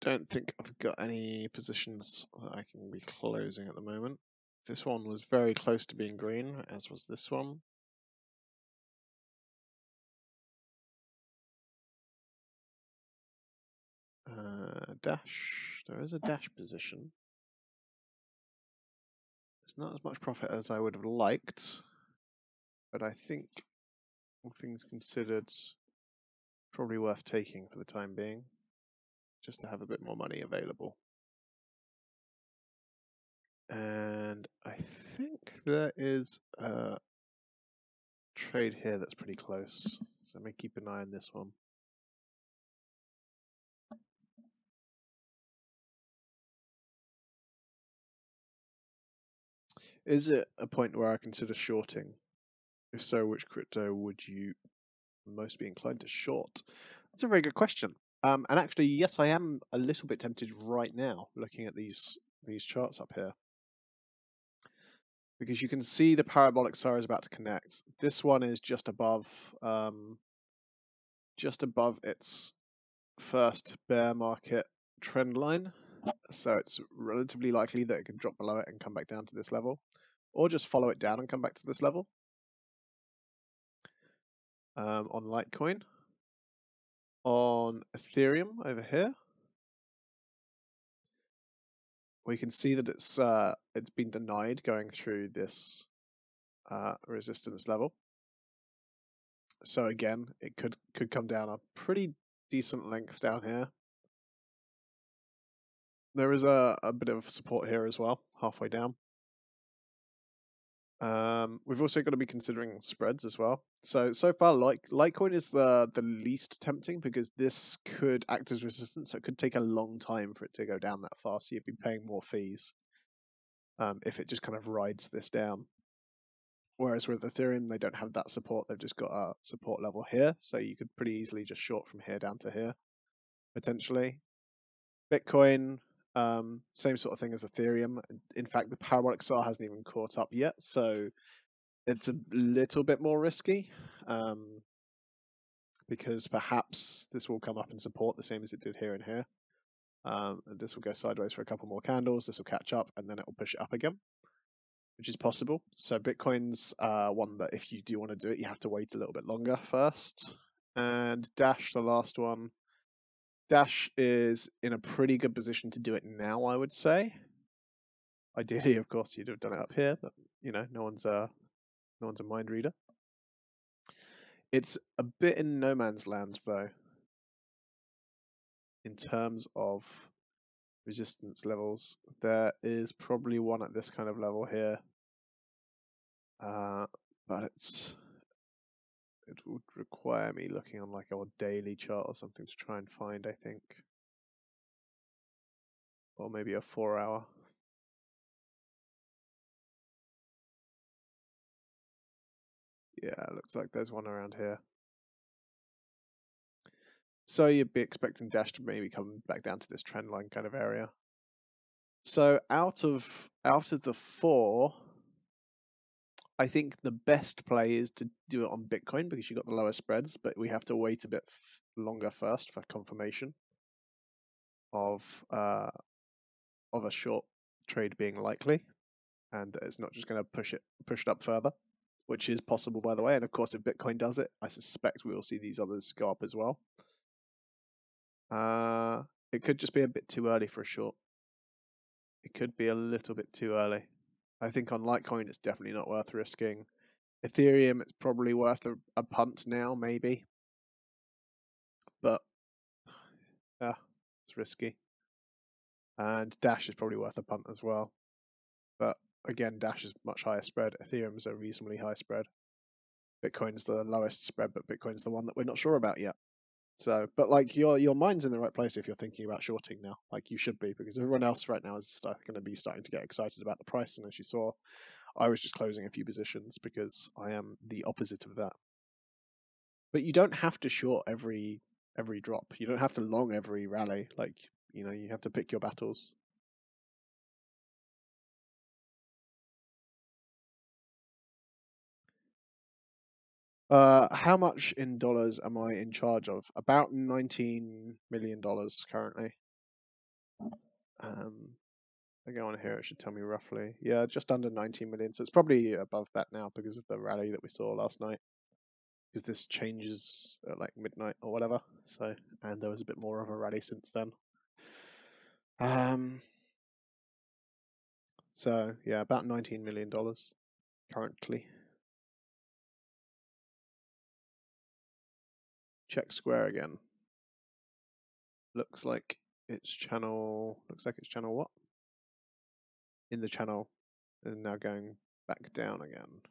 Don't think I've got any positions that I can be closing at the moment. This one was very close to being green, as was this one. Dash. There is a dash position. It's not as much profit as I would have liked, but I think, all things considered, probably worth taking for the time being, just to have a bit more money available. And I think there is a trade here that's pretty close, so I may keep an eye on this one. Is it a point where I consider shorting? If so, which crypto would you most be inclined to short? That's a very good question. And actually, yes, I am a little bit tempted right now looking at these charts up here. Because you can see the parabolic SAR is about to connect. This one is just above its first bear market trend line. So it's relatively likely that it could drop below it and come back down to this level, or just follow it down and come back to this level. On Litecoin, on Ethereum over here, we can see that it's been denied going through this resistance level. So again, it could come down a pretty decent length down here. There is a bit of support here as well, halfway down. We've also got to be considering spreads as well. So far, Litecoin is the least tempting because this could act as resistance. So it could take a long time for it to go down that far. So you'd be paying more fees if it just kind of rides this down. Whereas with Ethereum, they don't have that support. They've just got a support level here. So you could pretty easily just short from here down to here, potentially. Bitcoin, same sort of thing as Ethereum. In fact, the parabolic SAR hasn't even caught up yet. So it's a little bit more risky, because perhaps this will come up and support the same as it did here and here. And this will go sideways for a couple more candles. This will catch up, and then it will push it up again, which is possible. So Bitcoin's one that if you do want to do it, you have to wait a little bit longer first. And Dash, the last one. Dash is in a pretty good position to do it now, I would say. Ideally, of course, you'd have done it up here, but you know, no one's a mind reader. It's a bit in no man's land, though, in terms of resistance levels. There is probably one at this kind of level here, but it would require me looking on like a daily chart or something to try and find, I think, or maybe a 4-hour. Yeah, looks like there's one around here. So you'd be expecting Dash to maybe come back down to this trend line kind of area. So out of the 4, I think the best play is to do it on Bitcoin because you got the lower spreads, but we have to wait a bit longer first for confirmation of a short trade being likely, and it's not just going to push it up further, which is possible, by the way. And of course, if Bitcoin does it, I suspect we will see these others go up as well. It could just be a bit too early for a short. It could be a little bit too early. I think on Litecoin, it's definitely not worth risking. Ethereum, it's probably worth a punt now, maybe. But, yeah, it's risky. And Dash is probably worth a punt as well. But, again, Dash is much higher spread. Ethereum is a reasonably high spread. Bitcoin's the lowest spread, but Bitcoin's the one that we're not sure about yet. So, but like your mind's in the right place if you're thinking about shorting now, like you should be, because everyone else right now is going to be starting to get excited about the price. And as you saw, I was just closing a few positions because I am the opposite of that. But you don't have to short every drop. You don't have to long every rally. Like, you know, you have to pick your battles. How much in dollars am I in charge of? About $19 million currently. I go on here, it should tell me roughly. Yeah, just under 19 million. So it's probably above that now because of the rally that we saw last night. Because this changes at like midnight or whatever. So, and there was a bit more of a rally since then. So yeah, about $19 million currently. Check Square again. Looks like it's channel what? In the channel, and now going back down again.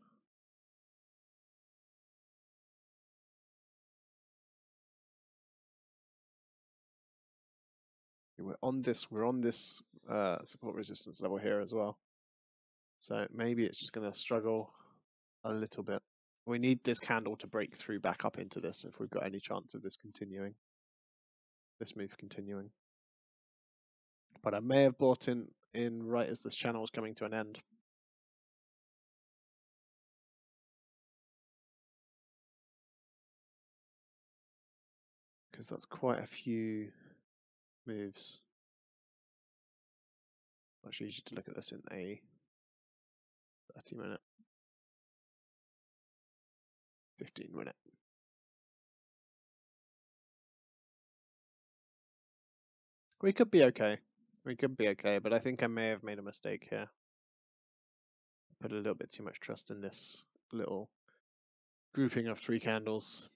We're on this support resistance level here as well. So maybe it's just going to struggle a little bit. We need this candle to break through back up into this if we've got any chance of this continuing. This move continuing. But I may have bought in right as this channel is coming to an end. Because that's quite a few moves. Much easier to look at this in a 30-minute, 15-minute. We could be okay. We could be okay, but I think I may have made a mistake here. Put a little bit too much trust in this little grouping of 3 candles.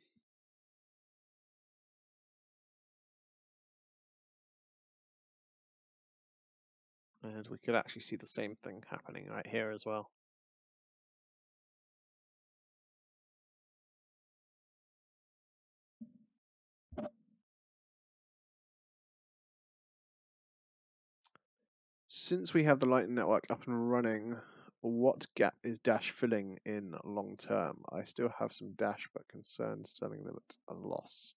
And we could actually see the same thing happening right here as well. Since we have the Lightning Network up and running, what gap is Dash filling in long term? I still have some Dash, but concerned selling them at a loss.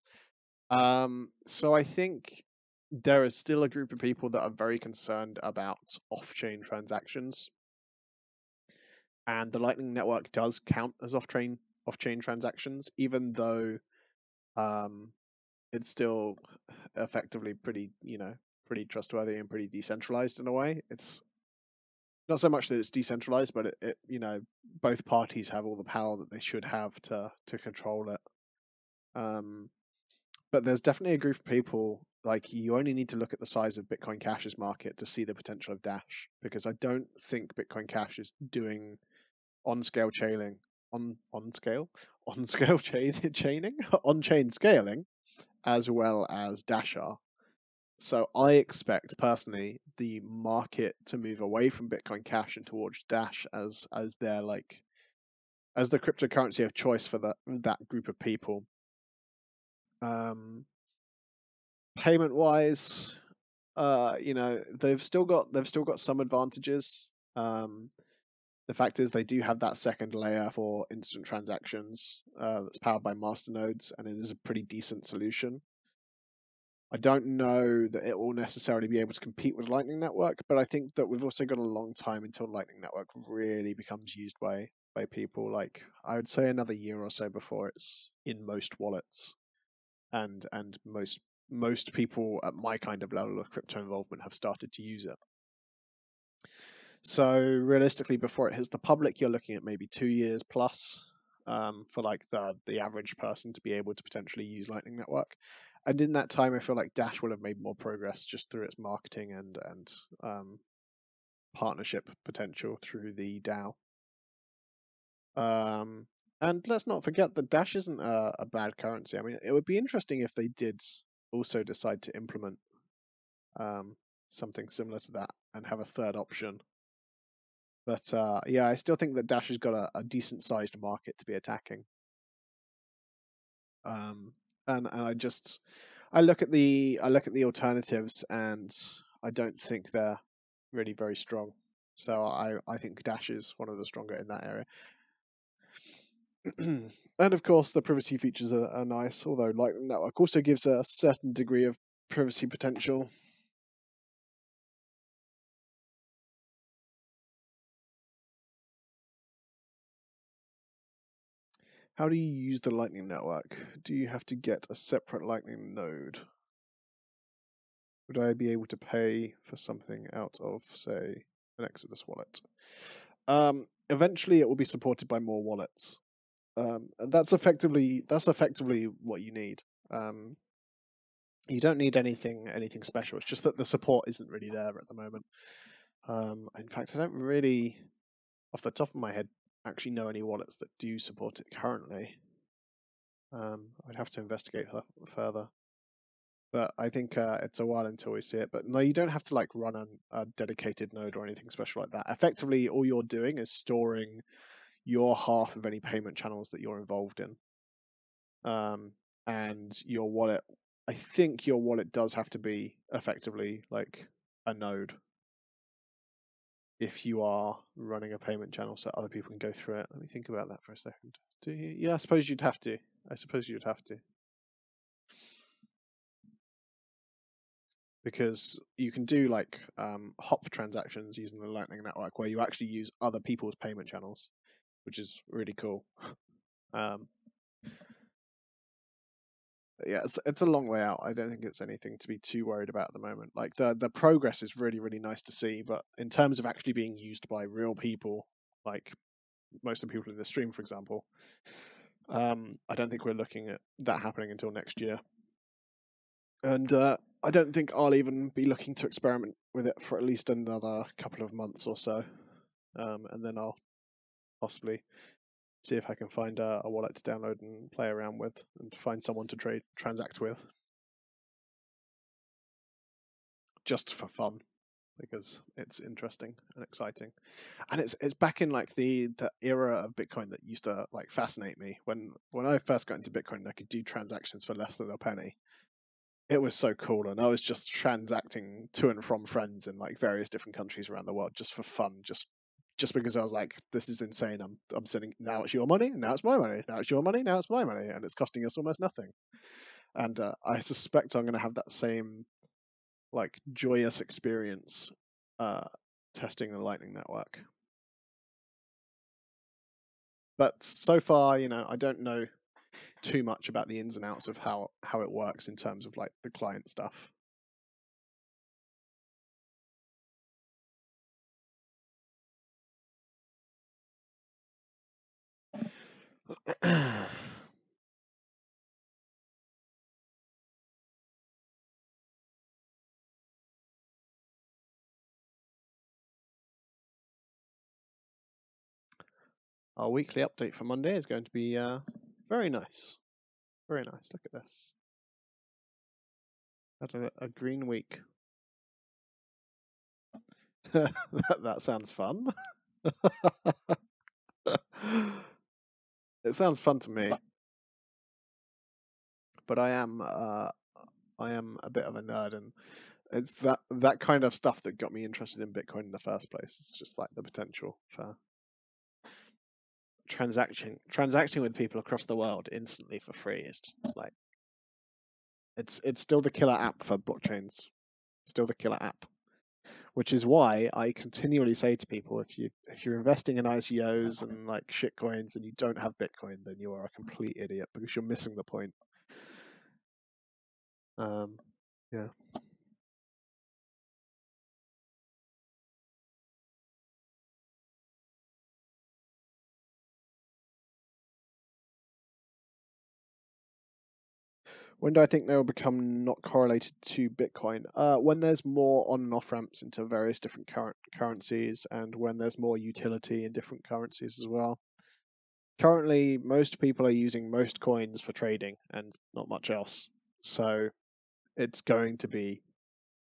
So I think there is still a group of people that are very concerned about off-chain transactions, and the Lightning Network does count as off-chain transactions, even though it's still effectively pretty trustworthy and pretty decentralized in a way. It's not so much that it's decentralized, but it both parties have all the power that they should have to control it. But there's definitely a group of people, like, you only need to look at the size of Bitcoin Cash's market to see the potential of Dash, because I don't think Bitcoin Cash is doing on-chain scaling as well as Dash are. So I expect personally the market to move away from Bitcoin Cash and towards Dash as their as the cryptocurrency of choice for that group of people. Payment wise, they've still got some advantages. The fact is they do have that second layer for instant transactions that's powered by masternodes, and it is a pretty decent solution. I don't know that it will necessarily be able to compete with Lightning Network, but I think that we've also got a long time until Lightning Network really becomes used by people. Like, I would say another year or so before it's in most wallets, and most people at my kind of level of crypto involvement have started to use it. So realistically, before it hits the public, you're looking at maybe 2 years plus for like the average person to be able to potentially use Lightning Network. And in that time, I feel like Dash will have made more progress just through its marketing and partnership potential through the DAO. And let's not forget that Dash isn't a bad currency. I mean, it would be interesting if they did also decide to implement something similar to that and have a third option. But yeah, I still think that Dash has got a decent sized market to be attacking. And I look at the alternatives, and I don't think they're really very strong. So I think Dash is one of the stronger in that area. And of course, the privacy features are nice, although Lightning Network also gives a certain degree of privacy potential. How do you use the Lightning Network? Do you have to get a separate Lightning node? Would I be able to pay for something out of, say, an Exodus wallet? Eventually, it will be supported by more wallets. And that's effectively what you need. You don't need anything special. It's just that the support isn't really there at the moment. In fact, I don't really, off the top of my head, actually know any wallets that do support it currently. I'd have to investigate further. But I think it's a while until we see it. But no, you don't have to like run a dedicated node or anything special like that. Effectively, all you're doing is storing your half of any payment channels that you're involved in. And your wallet, I think your wallet does have to be effectively like a node if you are running a payment channel so other people can go through it. Let me think about that for a second. Do you? Yeah, I suppose you'd have to. Because you can do like hop transactions using the Lightning Network where you actually use other people's payment channels, which is really cool. Yeah, it's a long way out. I don't think it's anything to be too worried about at the moment. Like the progress is really, really nice to see, but in terms of actually being used by real people, like most of the people in the stream, for example, I don't think we're looking at that happening until next year. And I don't think I'll even be looking to experiment with it for at least another couple of months or so. And then I'll possibly see if I can find a wallet to download and play around with and find someone to transact with. Just for fun, because it's interesting and exciting. And it's back in like the era of Bitcoin that used to like fascinate me. When I first got into Bitcoin, I could do transactions for less than a penny. It was so cool, and I was just transacting to and from friends in like various different countries around the world just for fun, just just because I was like, this is insane. I'm sending, now it's your money, now it's my money, now it's your money, now it's my money, and it's costing us almost nothing. And I suspect I'm going to have that same like joyous experience testing the Lightning Network. But so far, you know, I don't know too much about the ins and outs of how it works in terms of like the client stuff. Our weekly update for Monday is going to be very nice. Very nice. Look at this. Had a green week. That sounds fun. It sounds fun to me. But I am a bit of a nerd, and it's that kind of stuff that got me interested in Bitcoin in the first place. It's just like the potential for transacting with people across the world instantly for free. It's just like it's still the killer app for blockchains. Still the killer app, which is why I continually say to people, if you're investing in ICOs and like shitcoins and you don't have Bitcoin, then you are a complete idiot because you're missing the point. Yeah. When do I think they will become not correlated to Bitcoin? When there's more on and off ramps into various different currencies, and when there's more utility in different currencies as well. Currently, most people are using most coins for trading and not much else. So it's going to be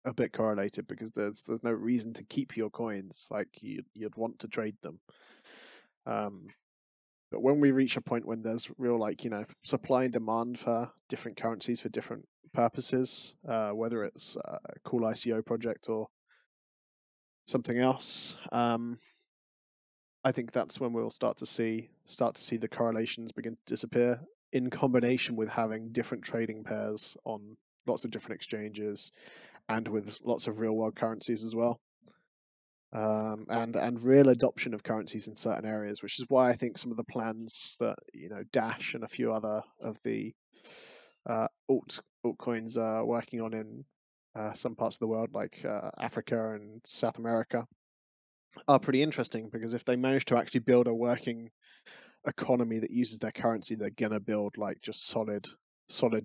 a bit correlated because there's no reason to keep your coins. Like you'd want to trade them. But when we reach a point when there's real, like, you know, supply and demand for different currencies for different purposes, whether it's a cool ICO project or something else, I think that's when we'll start to see the correlations begin to disappear, in combination with having different trading pairs on lots of different exchanges and with lots of real world currencies as well. And real adoption of currencies in certain areas, which is why I think some of the plans that, you know, Dash and a few other of the altcoins are working on in some parts of the world, like Africa and South America, are pretty interesting, because if they manage to actually build a working economy that uses their currency, they're gonna build like just solid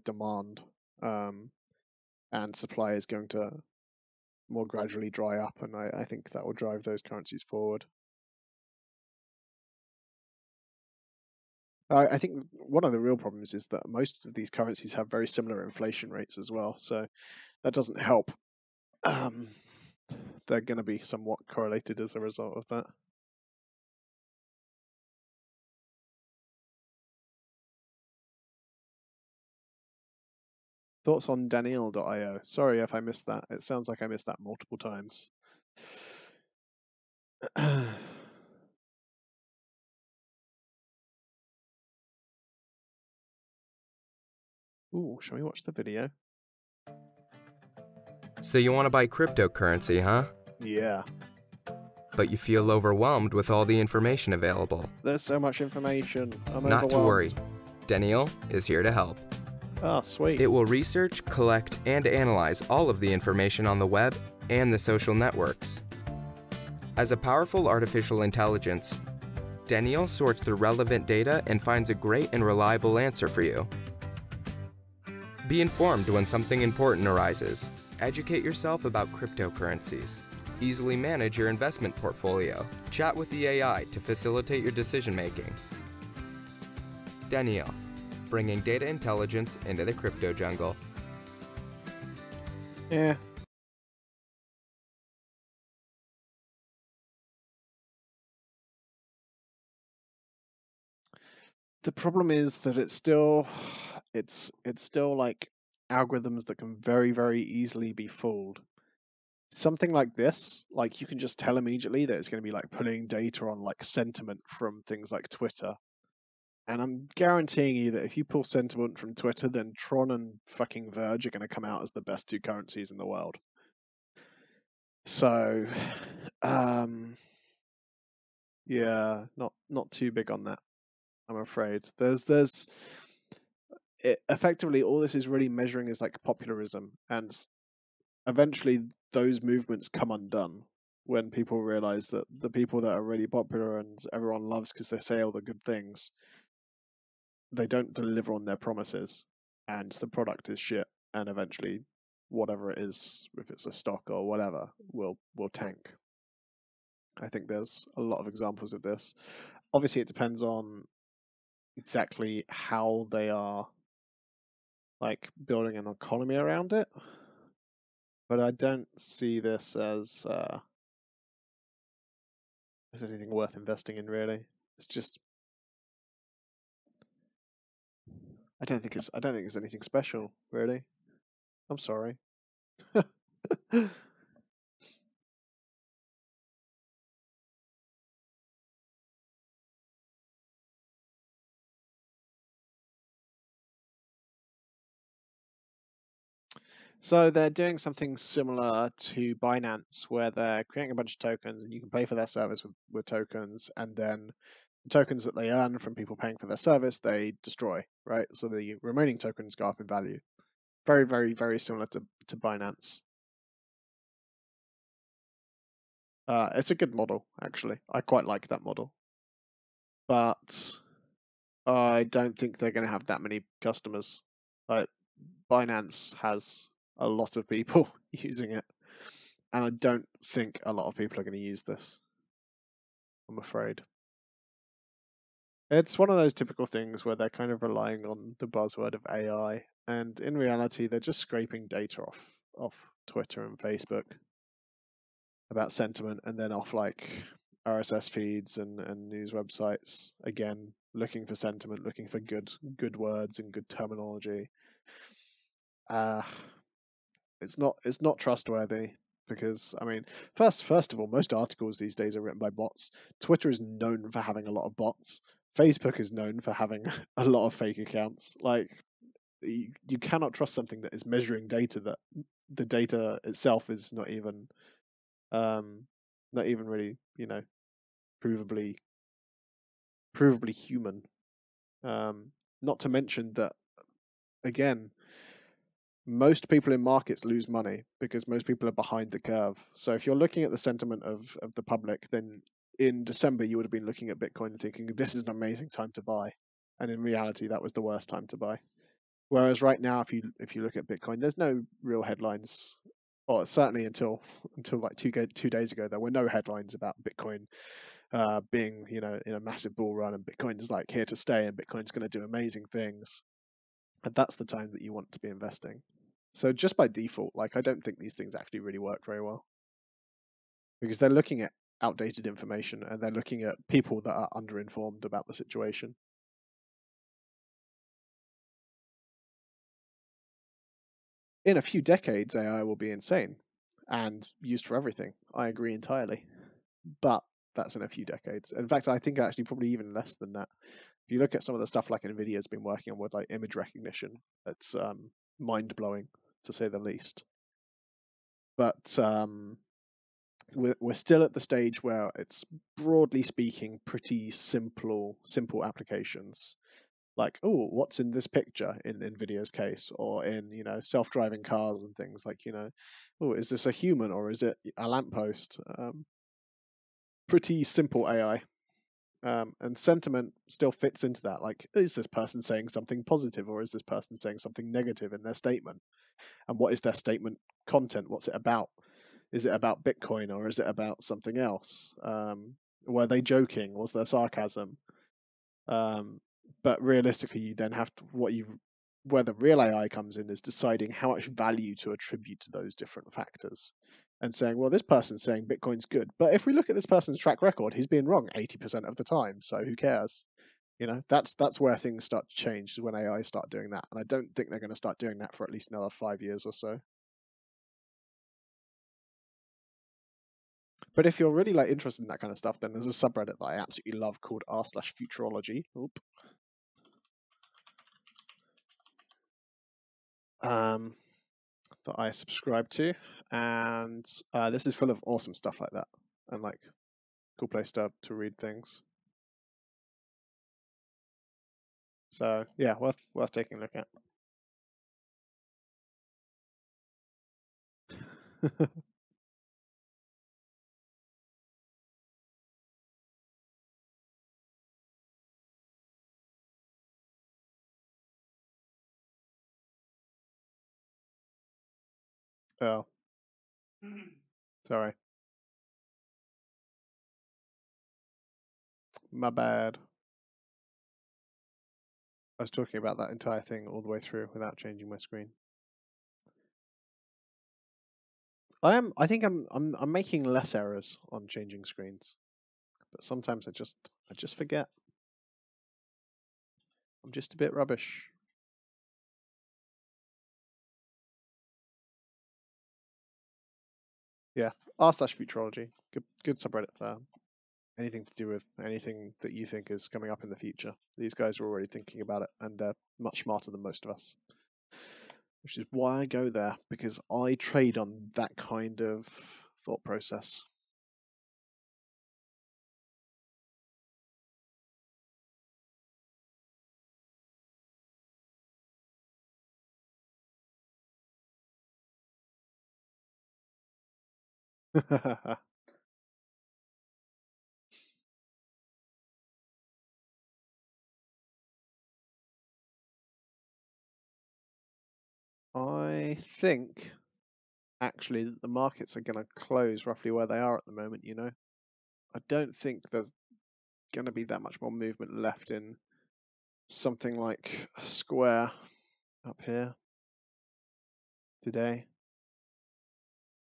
demand, and supply is going to more gradually dry up, and I think that will drive those currencies forward. I think one of the real problems is that most of these currencies have very similar inflation rates as well, so that doesn't help. They're going to be somewhat correlated as a result of that. Thoughts on Daniel.io? Sorry if I missed that. It sounds like I missed that multiple times. Ooh, shall we watch the video? So you want to buy cryptocurrency, huh? Yeah. But you feel overwhelmed with all the information available. There's so much information. I'm Not to worry. overwhelmed. Daniel is here to help. Oh, sweet. It will research, collect, and analyze all of the information on the web and the social networks. As a powerful artificial intelligence, Daniel sorts through relevant data and finds a great and reliable answer for you. Be informed when something important arises. Educate yourself about cryptocurrencies. Easily manage your investment portfolio. Chat with the AI to facilitate your decision-making. Daniel, bringing data intelligence into the crypto jungle. Yeah. The problem is that it's still like algorithms that can very, very easily be fooled. something like this, like you can just tell immediately that it's going to be like pulling data on like sentiment from things like Twitter. And I'm guaranteeing you that if you pull sentiment from Twitter, then Tron and fucking Verge are going to come out as the best two currencies in the world. So, yeah, not too big on that, I'm afraid. There's effectively all this is really measuring is like popularism, and eventually those movements come undone when people realize that the people that are really popular and everyone loves because they say all the good things, they don't deliver on their promises, and the product is shit, and eventually whatever it is, if it's a stock or whatever, will tank. I think there's a lot of examples of this. Obviously, it depends on exactly how they are like building an economy around it, but I don't see this as anything worth investing in, really. It's just I don't think it's anything special, really. I'm sorry. So they're doing something similar to Binance, where they're creating a bunch of tokens, and you can pay for their service with tokens, and then the tokens that they earn from people paying for their service, they destroy, right? So the remaining tokens go up in value. Very, very, very similar to Binance. It's a good model, actually. I quite like that model. But I don't think they're going to have that many customers. Like, Binance has a lot of people using it, and I don't think a lot of people are going to use this, I'm afraid. It's one of those typical things where they're kind of relying on the buzzword of AI, and in reality, they're just scraping data off Twitter and Facebook about sentiment, and then off like RSS feeds and news websites, again looking for sentiment, looking for good words and good terminology. It's not trustworthy, because I mean, first of all, most articles these days are written by bots. Twitter is known for having a lot of bots. Facebook is known for having a lot of fake accounts. Like, you cannot trust something that is measuring data that the data itself is not even really, provably human. Not to mention that, again, most people in markets lose money because most people are behind the curve. So if you're looking at the sentiment of the public, then in December you would have been looking at Bitcoin and thinking, this is an amazing time to buy. And in reality, that was the worst time to buy. Whereas right now, if you look at Bitcoin, there's no real headlines. Or certainly until like 2 days ago, there were no headlines about Bitcoin being, in a massive bull run, and Bitcoin is like here to stay, and Bitcoin's going to do amazing things. And that's the time that you want to be investing. So just by default, like, I don't think these things actually really work very well, because they're looking at outdated information, and they're looking at people that are underinformed about the situation. In a few decades, AI will be insane and used for everything. I agree entirely. But that's in a few decades. In fact, I think actually probably even less than that. If you look at some of the stuff like NVIDIA's been working on with like image recognition, it's mind-blowing, to say the least. But we're still at the stage where it's, broadly speaking, pretty simple applications. Like, oh, what's in this picture in NVIDIA's case, or in, self-driving cars and things like, oh, is this a human or is it a lamppost? Pretty simple AI. And sentiment still fits into that. Like, is this person saying something positive, or is this person saying something negative in their statement? And what is their statement content? What's it about? Is it about Bitcoin, or is it about something else? Were they joking? Was there sarcasm? But realistically, you then have to, where the real AI comes in is deciding how much value to attribute to those different factors, and saying, well, this person's saying Bitcoin's good, but if we look at this person's track record, he's being wrong 80% of the time, so who cares? That's where things start to change, when AI start doing that, and I don't think they're going to start doing that for at least another 5 years or so. But if you're really like interested in that kind of stuff, then there's a subreddit that I absolutely love called r/futurology. That I subscribe to, and this is full of awesome stuff like that, and like cool place to read things. So yeah, worth taking a look at. Oh, sorry, my bad. I was talking about that entire thing all the way through without changing my screen. I think I'm making less errors on changing screens, but sometimes I just forget. I'm just a bit rubbish. Yeah, r/futurology. Good subreddit for anything to do with anything that you think is coming up in the future. These guys are already thinking about it, and they're much smarter than most of us. Which is why I go there, because I trade on that kind of thought process. I think actually that the markets are going to close roughly where they are at the moment, you know. I don't think there's going to be that much more movement left in something like a square up here today.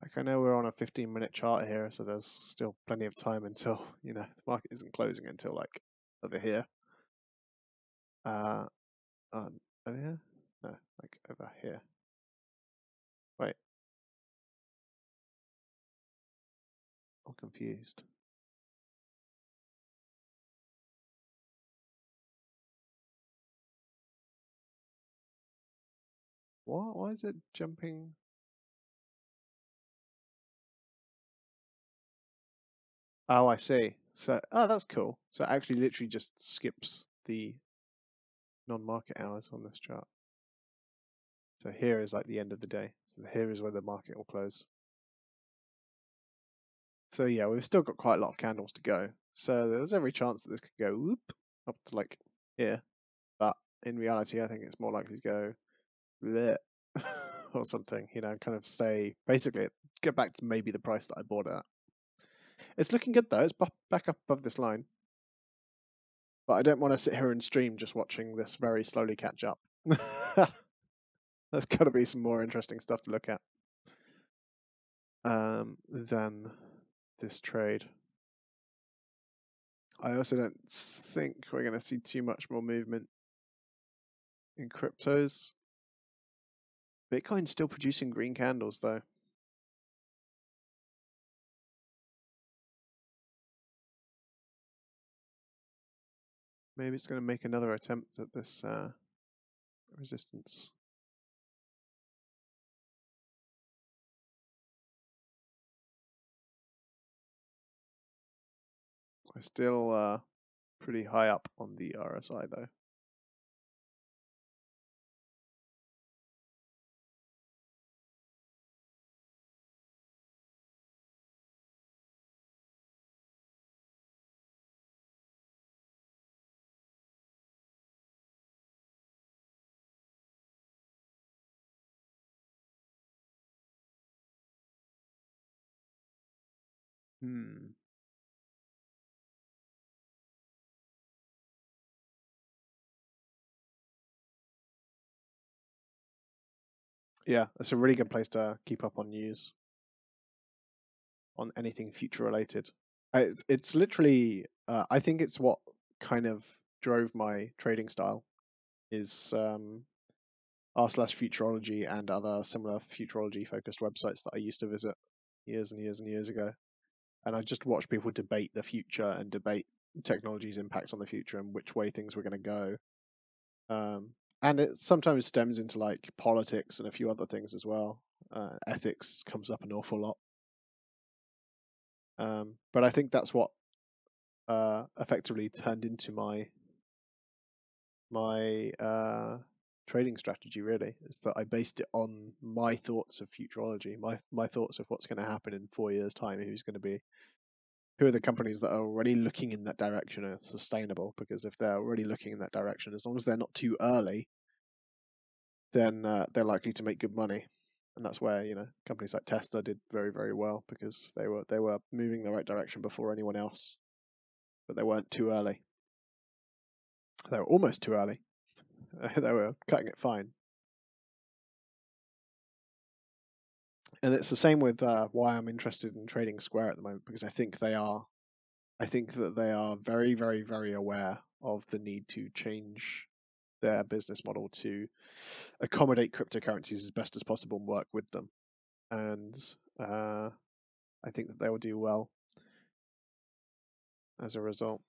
Like, I know we're on a 15-minute chart here, so there's still plenty of time until, you know, the market isn't closing until like over here. Over here? No, like over here. Wait. I'm confused. What? Why is it jumping? Oh, I see. So, oh, that's cool. So it actually literally just skips the non-market hours on this chart. So here is like the end of the day. So here is where the market will close. So yeah, we've still got quite a lot of candles to go. So there's every chance that this could go whoop up to like here. But in reality, I think it's more likely to go bleh, or something, you know, kind of stay, basically get back to maybe the price that I bought it at. It's looking good though. It's back up above this line. But I don't want to sit here and stream just watching this very slowly catch up. There's got to be some more interesting stuff to look at than this trade. I also don't think we're going to see too much more movement in cryptos. Bitcoin's still producing green candles though. Maybe it's going to make another attempt at this resistance. We're still pretty high up on the RSI though. Yeah, it's a really good place to keep up on news, on anything future related. It's literally, I think it's what kind of drove my trading style, is r/futurology and other similar futurology focused websites that I used to visit years and years and years ago. and I just watched people debate the future and debate technology's impact on the future and which way things were going to go. And it sometimes stems into like politics and a few other things as well. Ethics comes up an awful lot. But I think that's what effectively turned into my trading strategy, really, is that I based it on my thoughts of futurology, my thoughts of what's going to happen in 4 years' time, who are the companies that are already looking in that direction and are sustainable, because if they're already looking in that direction, as long as they're not too early, then they're likely to make good money. And that's where, companies like Tesla did very, very well, because they were moving in the right direction before anyone else, but they weren't too early. They were almost too early. They were cutting it fine. And it's the same with why I'm interested in trading Square at the moment, because I think that they are very, very, very aware of the need to change their business model to accommodate cryptocurrencies as best as possible and work with them. And I think that they will do well as a result.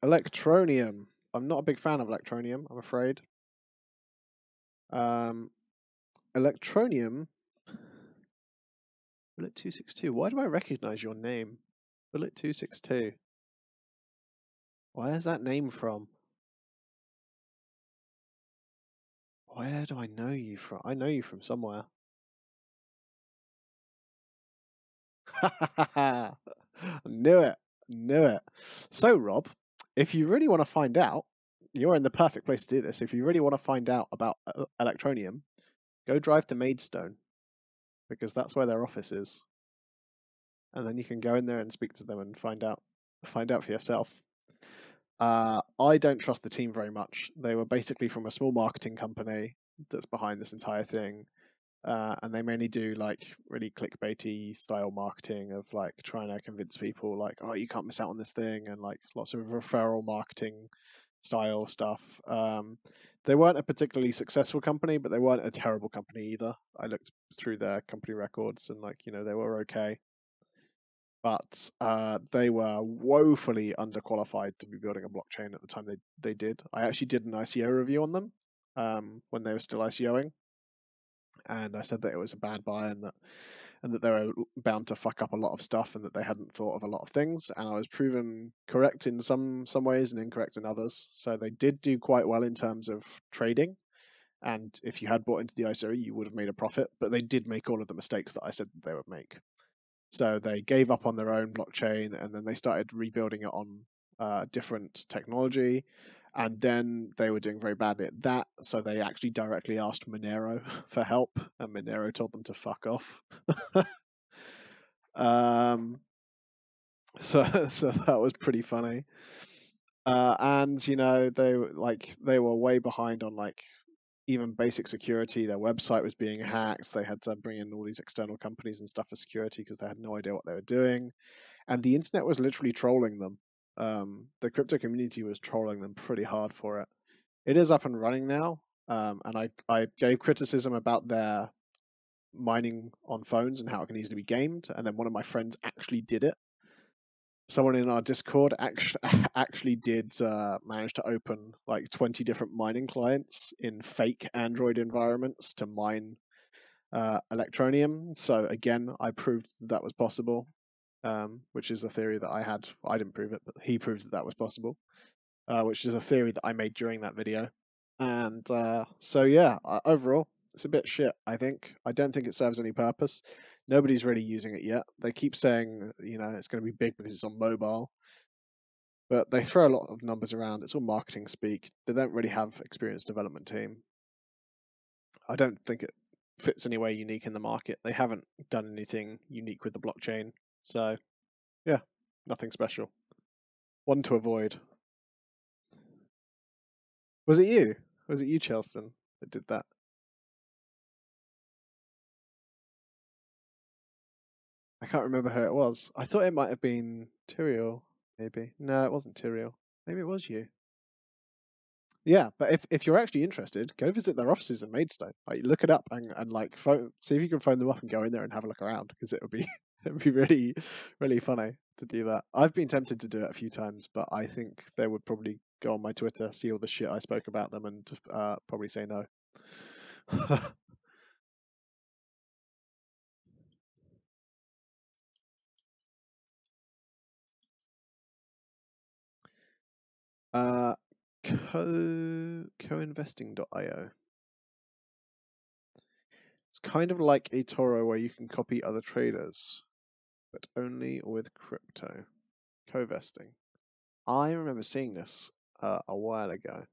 Electroneum. I'm not a big fan of Electroneum, I'm afraid. Electroneum. Bullet 262. Why do I recognize your name? Bullet 262. Where's that name from? Where do I know you from? I know you from somewhere. Knew it. So, Rob, if you really want to find out, you're in the perfect place to do this. If you really want to find out about Electroneum, go drive to Maidstone, because that's where their office is. And then you can go in there and speak to them and find out for yourself. I don't trust the team very much. They were basically from a small marketing company that's behind this entire thing. And they mainly do like really clickbaity style marketing of like trying to convince people like, oh, you can't miss out on this thing, and like lots of referral marketing style stuff. They weren't a particularly successful company, but they weren't a terrible company either. I looked through their company records and they were okay. But they were woefully underqualified to be building a blockchain at the time they did. I actually did an ICO review on them when they were still ICOing. And I said that it was a bad buy and that they were bound to fuck up a lot of stuff and that they hadn't thought of a lot of things. And I was proven correct in some ways and incorrect in others. So they did do quite well in terms of trading. And if you had bought into the ICO, you would have made a profit. But they did make all of the mistakes that I said that they would make. So they gave up on their own blockchain and then they started rebuilding it on different technology. And then they were doing very badly at that, so they actually directly asked Monero for help, and Monero told them to fuck off. So that was pretty funny. And they were way behind on like even basic security. Their website was being hacked. They had to bring in all these external companies and stuff for security because they had no idea what they were doing, and the internet was literally trolling them. The crypto community was trolling them pretty hard for it. It is up and running now, and I gave criticism about their mining on phones and how it can easily be gamed, and then one of my friends actually did it. Someone in our Discord actually did manage to open like 20 different mining clients in fake Android environments to mine Electroneum. So again, I proved that was possible. Which is a theory that I had. I didn't prove it, but he proved that was possible, which is a theory that I made during that video. And so yeah, overall, it's a bit shit, I think. I don't think it serves any purpose. Nobody's really using it yet. They keep saying, it's going to be big because it's on mobile. But they throw a lot of numbers around. It's all marketing speak. They don't really have experienced development team. I don't think it fits anywhere unique in the market. They haven't done anything unique with the blockchain. So, yeah, nothing special. One to avoid. Was it you? Was it you, Chelston, that did that? I can't remember who it was. I thought it might have been Tyrael, maybe. No, it wasn't Tyrael. Maybe it was you. Yeah, but if you're actually interested, go visit their offices in Maidstone. Like, look it up and like see if you can phone them up and go in there and have a look around, because it would be It'd be really, really funny to do that. I've been tempted to do it a few times, but I think they would probably go on my Twitter, see all the shit I spoke about them, and probably say no. Coinvesting.io. It's kind of like eToro where you can copy other traders, but only with crypto. Co-vesting. I remember seeing this a while ago.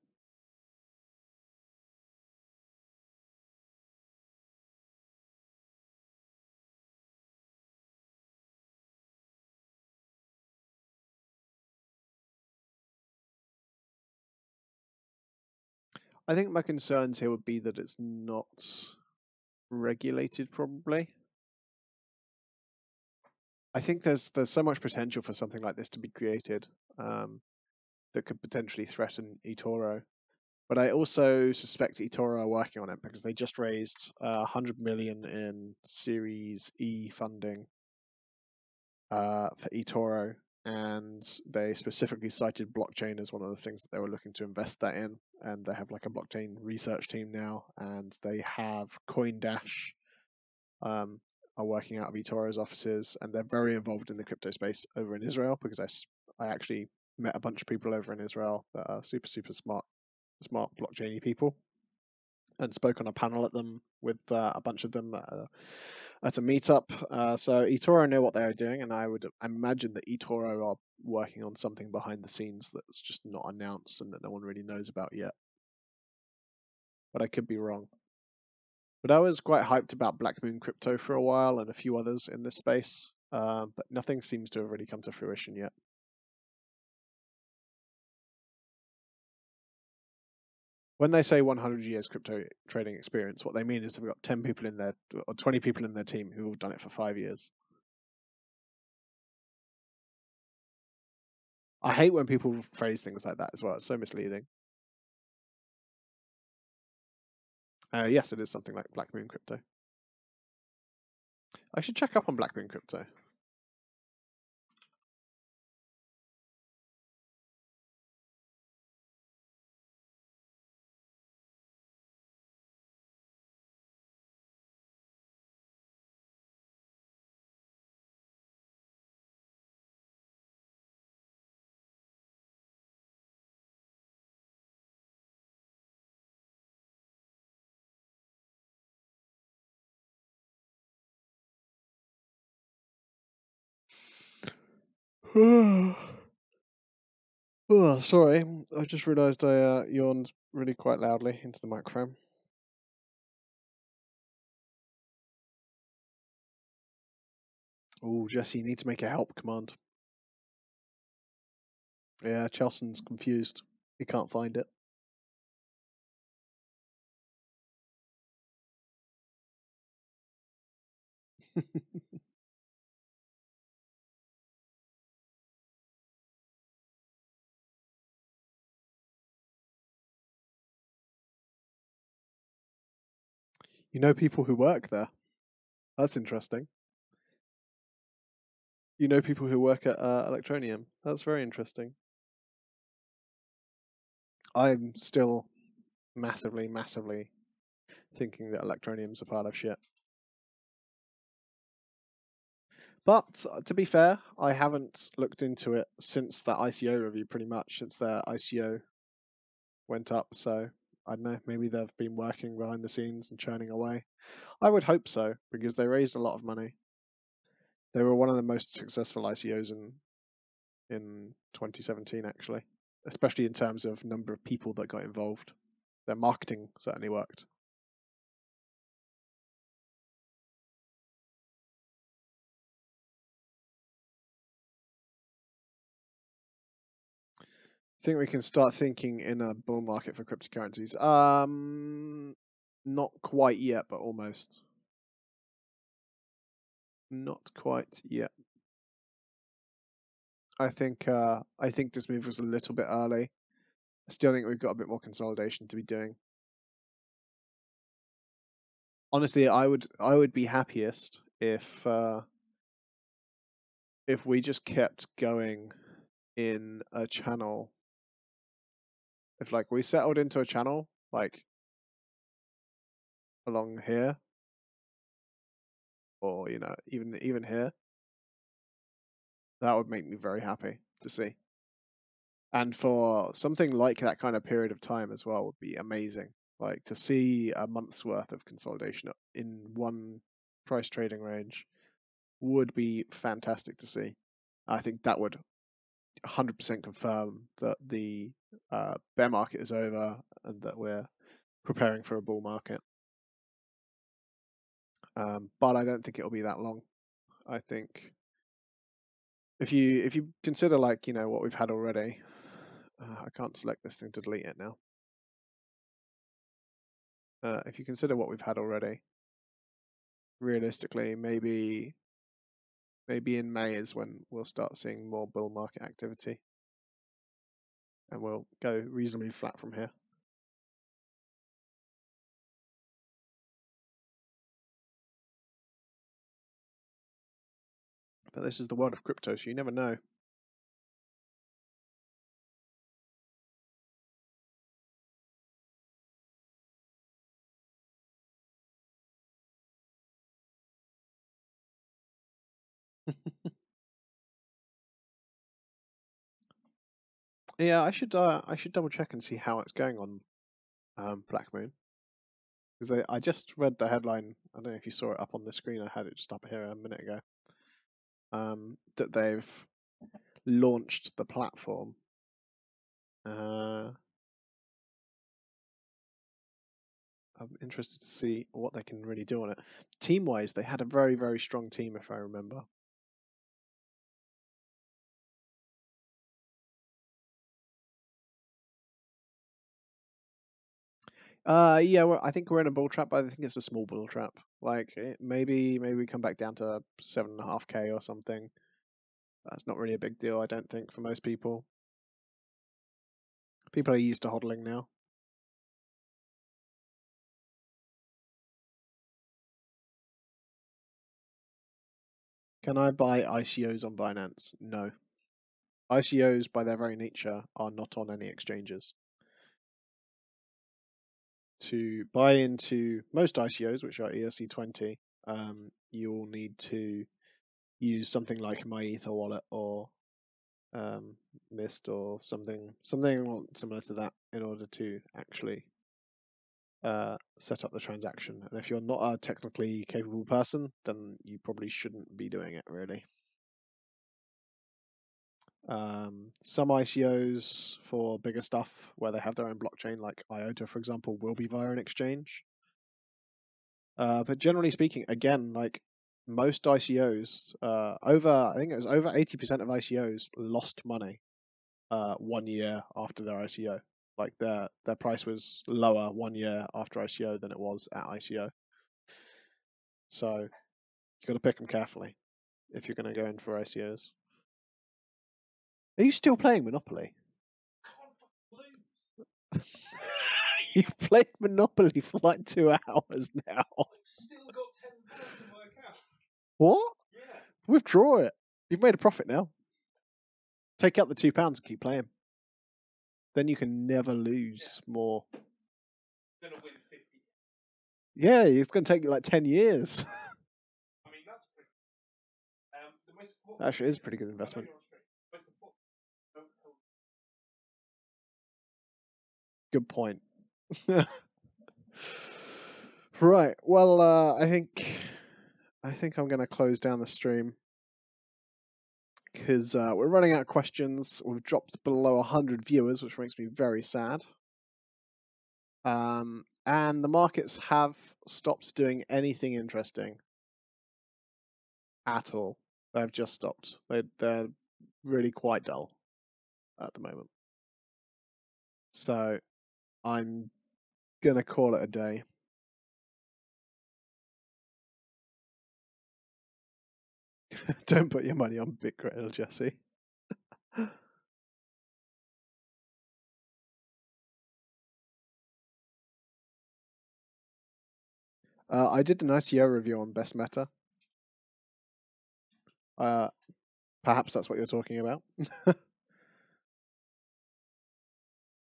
I think my concerns here would be that it's not regulated, probably. I think there's so much potential for something like this to be created that could potentially threaten eToro. But I also suspect eToro are working on it because they just raised 100 million in Series E funding for eToro, and they specifically cited blockchain as one of the things that they were looking to invest that in. And they have like a blockchain research team now, and they have CoinDash are working out of eToro's offices, and they're very involved in the crypto space over in Israel because I actually met a bunch of people over in Israel that are super smart blockchainy people, and spoke on a panel at them with a bunch of them at a meetup. So eToro know what they are doing, and I would imagine that eToro are working on something behind the scenes that's just not announced and that no one really knows about yet. But I could be wrong. But I was quite hyped about Black Moon Crypto for a while and a few others in this space, but nothing seems to have really come to fruition yet. When they say 100 years crypto trading experience, what they mean is they've got 10 people in their, or 20 people in their team who have done it for 5 years. I hate when people phrase things like that as well. It's so misleading. Yes, it is something like Black Moon Crypto. I should check up on Black Moon Crypto. Oh, sorry. I just realised I yawned really quite loudly into the microphone. Oh, Jesse, you need to make a help command. Yeah, Chelsen's confused. He can't find it. You know people who work there? That's interesting. You know people who work at Electronium? That's very interesting. I'm still massively thinking that Electronium's a pile of shit. But to be fair, I haven't looked into it since that ICO review, pretty much, since their ICO went up. So I don't know, maybe they've been working behind the scenes and churning away. I would hope so, because they raised a lot of money. They were one of the most successful ICOs in 2017, actually, especially in terms of number of people that got involved. Their marketing certainly worked. I think we can start thinking in a bull market for cryptocurrencies. Not quite yet, but almost. Not quite yet. I think this move was a little bit early. I still think we've got a bit more consolidation to be doing. Honestly, I would be happiest if if we just kept going in a channel, if like we settled into a channel like along here, or you know, even here, that would make me very happy to see. And for something like that kind of period of time as well would be amazing. Like to see a month's worth of consolidation in one price trading range would be fantastic to see. I think that would 100% confirm that the bear market is over and that we're preparing for a bull market. But I don't think it'll be that long. I think if you consider like, you know, what we've had already, I can't select this thing to delete it now. If you consider what we've had already, realistically, maybe in May is when we'll start seeing more bull market activity, and we'll go reasonably flat from here. But this is the world of crypto, so you never know. Yeah, I should double check and see how it's going on Black Moon, because I just read the headline. I don't know if you saw it up on the screen. I had it just up here a minute ago. That they've launched the platform. I'm interested to see what they can really do on it. Team-wise, they had a very, very strong team, if I remember. Yeah, well, I think we're in a bull trap, but I think it's a small bull trap. Like maybe we come back down to 7.5K or something. That's not really a big deal, I don't think, for most people. People are used to hodling now. Can I buy ICOs on Binance? No. ICOs, by their very nature, are not on any exchanges. To buy into most ICOs, which are ERC20, you'll need to use something like my Ether wallet or Mist or something similar to that in order to actually set up the transaction. And if you're not a technically capable person, then you probably shouldn't be doing it, really. Some ICOs for bigger stuff where they have their own blockchain, like IOTA, for example, will be via an exchange. But generally speaking, again, like most ICOs, I think it was over 80% of ICOs lost money 1 year after their ICO. Like their price was lower 1 year after ICO than it was at ICO. So you got to pick them carefully if you're going to go in for ICOs. Are you still playing Monopoly? You've played Monopoly for like 2 hours now. I've still got £10 in my account. What? Yeah. Withdraw it. You've made a profit now. Take out the £2 and keep playing. Then you can never lose more. I'm gonna win 50. Yeah, it's going to take you like 10 years. I mean, that's pretty. The most important Actually, it is a pretty good investment. Good point. Right. Well, I think I'm going to close down the stream because we're running out of questions. We've dropped below 100 viewers, which makes me very sad. And the markets have stopped doing anything interesting at all. They've just stopped. They're really quite dull at the moment. So I'm going to call it a day. Don't put your money on BitGrail, Jesse. I did an ICO review on Best Meta. Perhaps that's what you're talking about.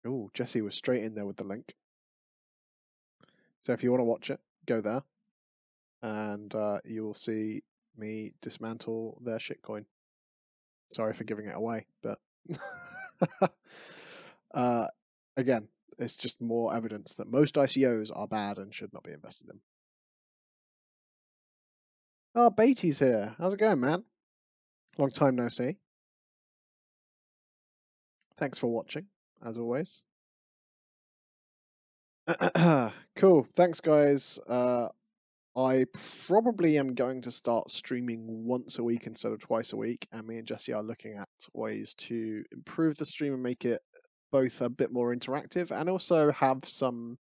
Oh, Jesse was straight in there with the link. So if you want to watch it, go there, and you will see me dismantle their shitcoin. Sorry for giving it away, but again, it's just more evidence that most ICOs are bad and should not be invested in. Oh, Beatty's here. How's it going, man? Long time no see. Thanks for watching, as always. Cool. Thanks, guys. I probably am going to start streaming once a week instead of twice a week, and me and Jesse are looking at ways to improve the stream and make it both a bit more interactive and also have some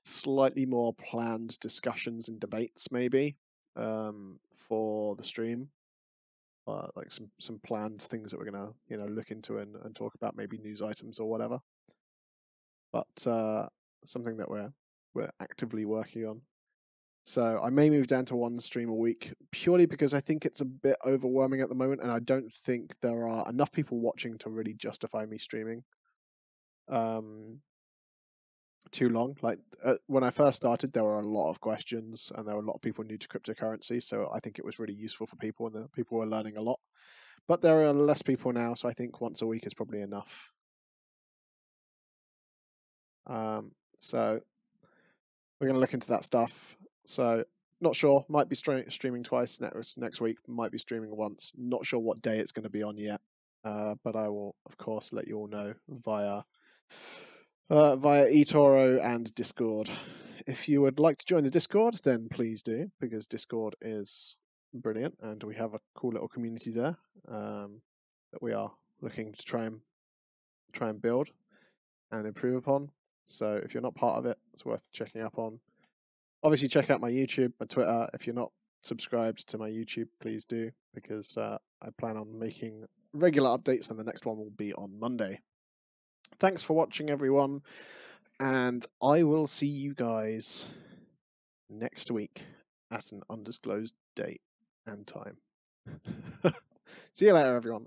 slightly more planned discussions and debates, maybe, for the stream. Like some planned things that we're gonna look into and talk about, maybe news items or whatever. But something that we're actively working on. So I may move down to one stream a week purely because I think it's a bit overwhelming at the moment, and I don't think there are enough people watching to really justify me streaming too long. Like when I first started, there were a lot of questions and there were a lot of people new to cryptocurrency, so I think it was really useful for people and people were learning a lot. But there are less people now, so I think once a week is probably enough. So we're going to look into that stuff. So not sure, might be streaming twice next week, might be streaming once. Not sure what day it's going to be on yet, but I will of course let you all know via eToro and Discord. If you would like to join the Discord, then please do, because Discord is brilliant and we have a cool little community there that we are looking to try and build and improve upon. So if you're not part of it, it's worth checking up on. Obviously, check out my YouTube, my Twitter. If you're not subscribed to my YouTube, please do, because I plan on making regular updates, and the next one will be on Monday. Thanks for watching, everyone, and I will see you guys next week at an undisclosed date and time. See you later, everyone.